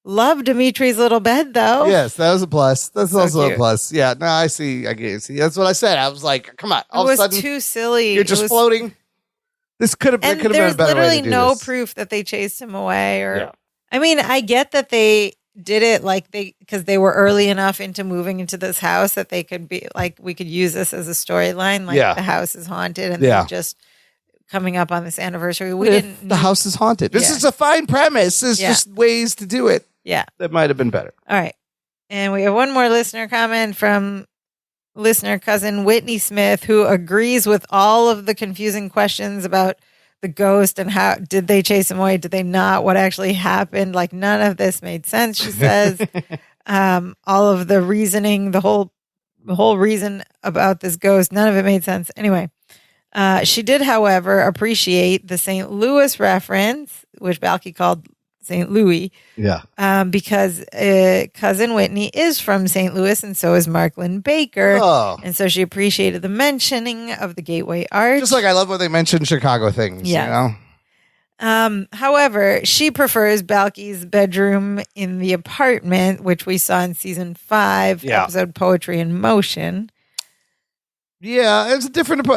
Love Dimitri's little bed, though. Yes, that was a plus. That's so also cute. A plus. Yeah, no, I see. I get see. That's what I said. I was like, come on. All it was of a sudden, too silly. You're just floating. This could have been a better way to do this. There's literally no proof that they chased him away. I mean, I get that they did it because they were early enough into moving into this house that they could be like, we could use this as a storyline. Like the house is haunted and they're just coming up on this anniversary. The house is haunted. This is a fine premise. There's just ways to do it. Yeah. That might have been better. All right. And we have one more listener comment from listener cousin Whitney Smith, who agrees with all of the confusing questions about the ghost and how did they chase him away? Did they not? What actually happened? Like none of this made sense. She says all of the reasoning, the whole reason about this ghost, none of it made sense. Anyway, she did, however, appreciate the St. Louis reference, which Balky called St. Louis. Yeah. Because cousin Whitney is from St. Louis and so is Marklyn Baker. Oh. And so she appreciated the mentioning of the Gateway Arch. Just like I love when they mention Chicago things, you know? However, she prefers Balky's bedroom in the apartment, which we saw in season 5, episode Poetry in Motion. Yeah, it's a different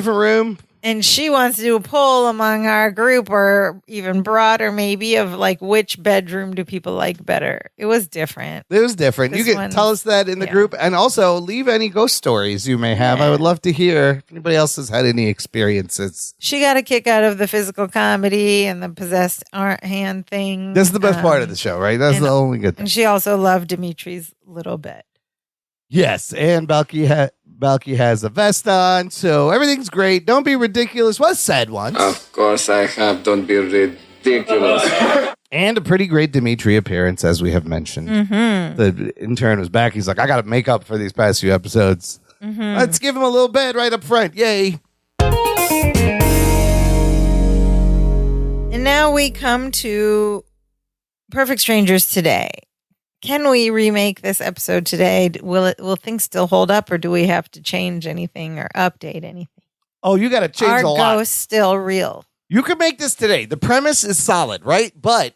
room. And she wants to do a poll among our group, or even broader maybe, of like which bedroom do people like better. It was different. You can tell us that in the group, and also leave any ghost stories you may have. I would love to hear if anybody else has had any experiences. She got a kick out of the physical comedy and the possessed hand thing. That's the best part of the show, right? That's the only good thing. And she also loved Dimitri's little bed. Yes, and Balky has a vest on, so everything's great. Don't be ridiculous. Was said once. Of course I have. Don't be ridiculous. And a pretty great Dimitri appearance, as we have mentioned. Mm-hmm. The intern was back. He's like, I got to make up for these past few episodes. Mm-hmm. Let's give him a little bed right up front. Yay. And now we come to Perfect Strangers today. can we remake this episode today? Will things still hold up, or do we have to change anything or update anything? Oh, you got to change a lot. Are ghosts still real? You can make this today. The premise is solid, right? But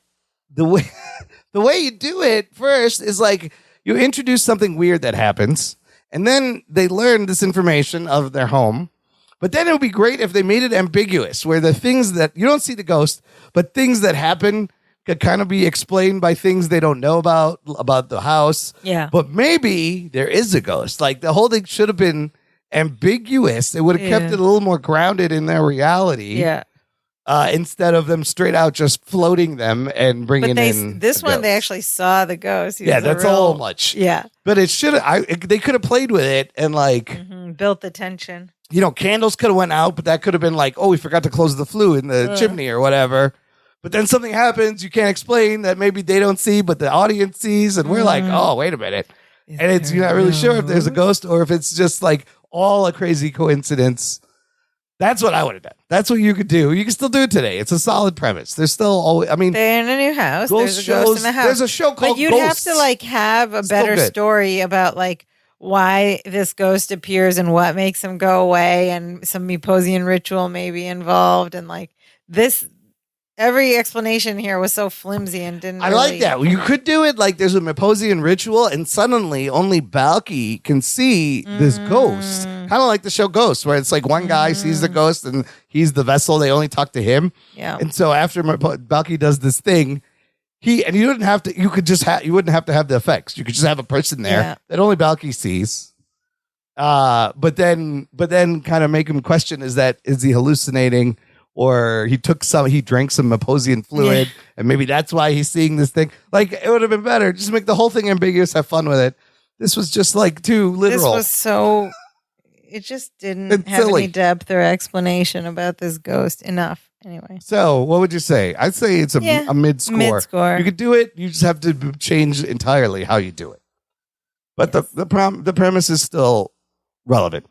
the way you do it first is like you introduce something weird that happens, and then they learn this information of their home. But then it would be great if they made it ambiguous, where the things that you don't see the ghost, but things that happen could kind of be explained by things they don't know about the house. Yeah. But maybe there is a ghost. Like the whole thing should have been ambiguous. It would have kept it a little more grounded in their reality. Yeah. Instead of them straight out just floating them and bringing in this one, ghost. They actually saw the ghost. Yeah, that's all much. Yeah. But it should have. They could have played with it and like built the tension. Candles could have went out, but that could have been like, oh, we forgot to close the flue in the chimney or whatever. But then something happens you can't explain that maybe they don't see, but the audience sees, and we're like, oh, wait a minute. And you're not really sure if there's a ghost or if it's just like all a crazy coincidence. That's what I would have done. That's what you could do. You can still do it today. It's a solid premise. There's still always, they're in a new house. There's a ghost in the house. There's a show called But you'd Ghosts. have to like have a better story about like why this ghost appears and what makes him go away, and some Meposian ritual may be involved, and like this. Every explanation here was so flimsy and didn't. I like that. You could do it like there's a Meposian ritual, and suddenly only Balky can see this ghost. Kind of like the show Ghosts, where it's like one guy sees the ghost and he's the vessel. They only talk to him. Yeah. And so after Balky does this thing, you wouldn't have to. You wouldn't have to have the effects. You could just have a person there that only Balky sees. But then kind of make him question: is he hallucinating? Or he drank some Meposian fluid, and maybe that's why he's seeing this thing. Like, it would have been better. Just make the whole thing ambiguous, have fun with it. This was just like too literal. It just didn't have any depth or explanation about this ghost enough. Anyway. So, what would you say? I'd say it's a mid-score. Mid-score. You could do it. You just have to change entirely how you do it. But the premise is still relevant.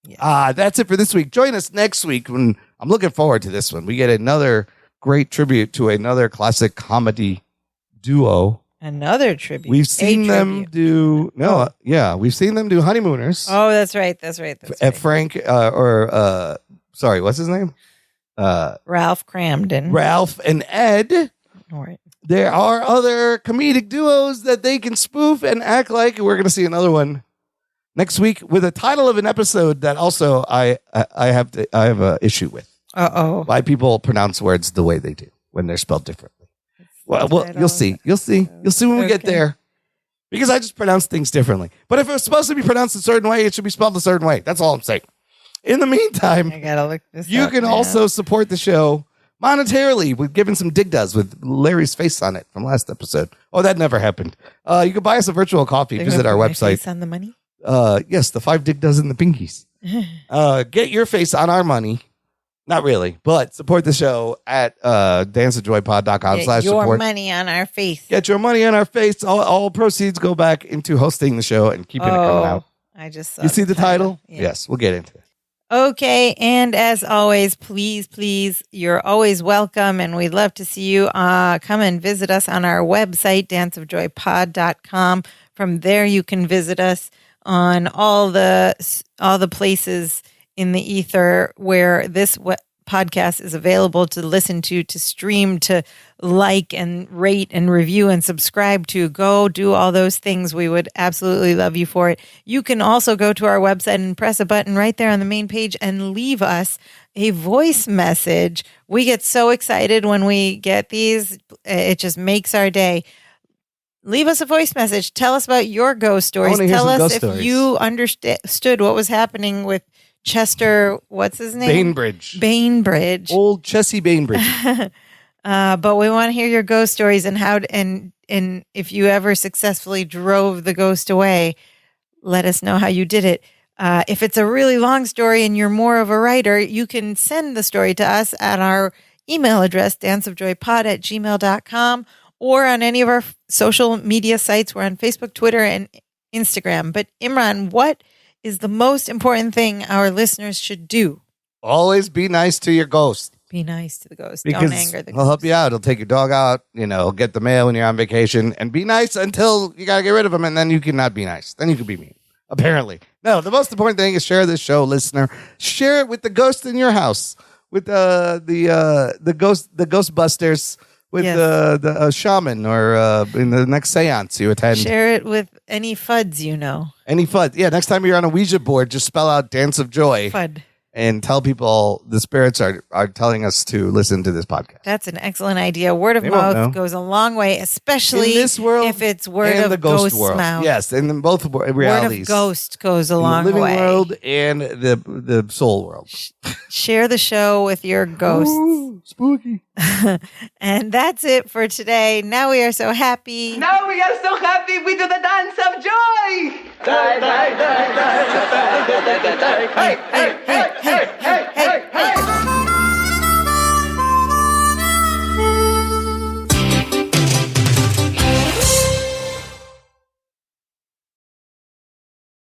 Yeah. That's it for this week. Join us next week when I'm looking forward to this one. We get another great tribute to another classic comedy duo. Another tribute. We've seen them do we've seen them do Honeymooners. Oh, that's right. At Frank what's his name? Ralph Cramden. Ralph and Ed. All right. There are other comedic duos that they can spoof and act like. We're going to see another one next week with a title of an episode that also I have an issue with. Why people pronounce words the way they do when they're spelled differently. Well, you'll see. You'll see when we get there. Because I just pronounce things differently. But if it was supposed to be pronounced a certain way, it should be spelled a certain way. That's all I'm saying. In the meantime, I gotta look this you up, can also support the show monetarily with giving some dig-does with Larry's face on it from last episode. Oh, that never happened. You can buy us a virtual coffee. Visit our website. Face on the money? Yes, the 5 dig-does and the pinkies. Get your face on our money. Not really, but support the show at danceofjoypod.com/support. Get your money on our face. Get your money on our face. All proceeds go back into hosting the show and keeping it coming out. I just saw You see the title? Yeah. Yes, we'll get into it. Okay, and as always, please, you're always welcome, and we'd love to see you come and visit us on our website, danceofjoypod.com. From there, you can visit us on all the places in the ether where this podcast is available to listen to stream, to like and rate and review and subscribe to. Go do all those things. We would absolutely love you for it. You can also go to our website and press a button right there on the main page and leave us a voice message. We get so excited when we get these. It just makes our day. Leave us a voice message. Tell us about your ghost stories. Tell us if you understood what was happening with Chester, what's his name? Bainbridge. Old Chessie Bainbridge. But we want to hear your ghost stories and how and if you ever successfully drove the ghost away, let us know how you did it. If it's a really long story and you're more of a writer, you can send the story to us at our email address, danceofjoypod@gmail.com, or on any of our social media sites. We're on Facebook, Twitter, and Instagram. But Imran, what is the most important thing our listeners should do? Always be nice to your ghost. Be nice to the ghost. Because Don't anger the ghost. he'll help you out. He'll take your dog out, get the mail when you're on vacation, and be nice until you got to get rid of him, and then you cannot be nice. Then you can be mean, apparently. No, the most important thing is share this show, listener. Share it with the ghost in your house, with the Ghostbusters, with the shaman, or in the next seance you attend. Share it with any FUDs you know. Any FUD. Yeah, next time you're on a Ouija board, just spell out Dance of Joy. FUD. And tell people the spirits are telling us to listen to this podcast. That's an excellent idea. Word of mouth goes a long way, especially in this world, if it's word and of the ghost world. mouth. Yes, in both realities. Word of ghost goes a long way. The living world and the soul world. Share the show with your ghosts. Ooh, spooky. And that's it for today. Now we are so happy. Now we are so happy. We do the dance of joy. Die, die, die, die, die, die, die, die, die. Hey, hey, hey, hey, hey.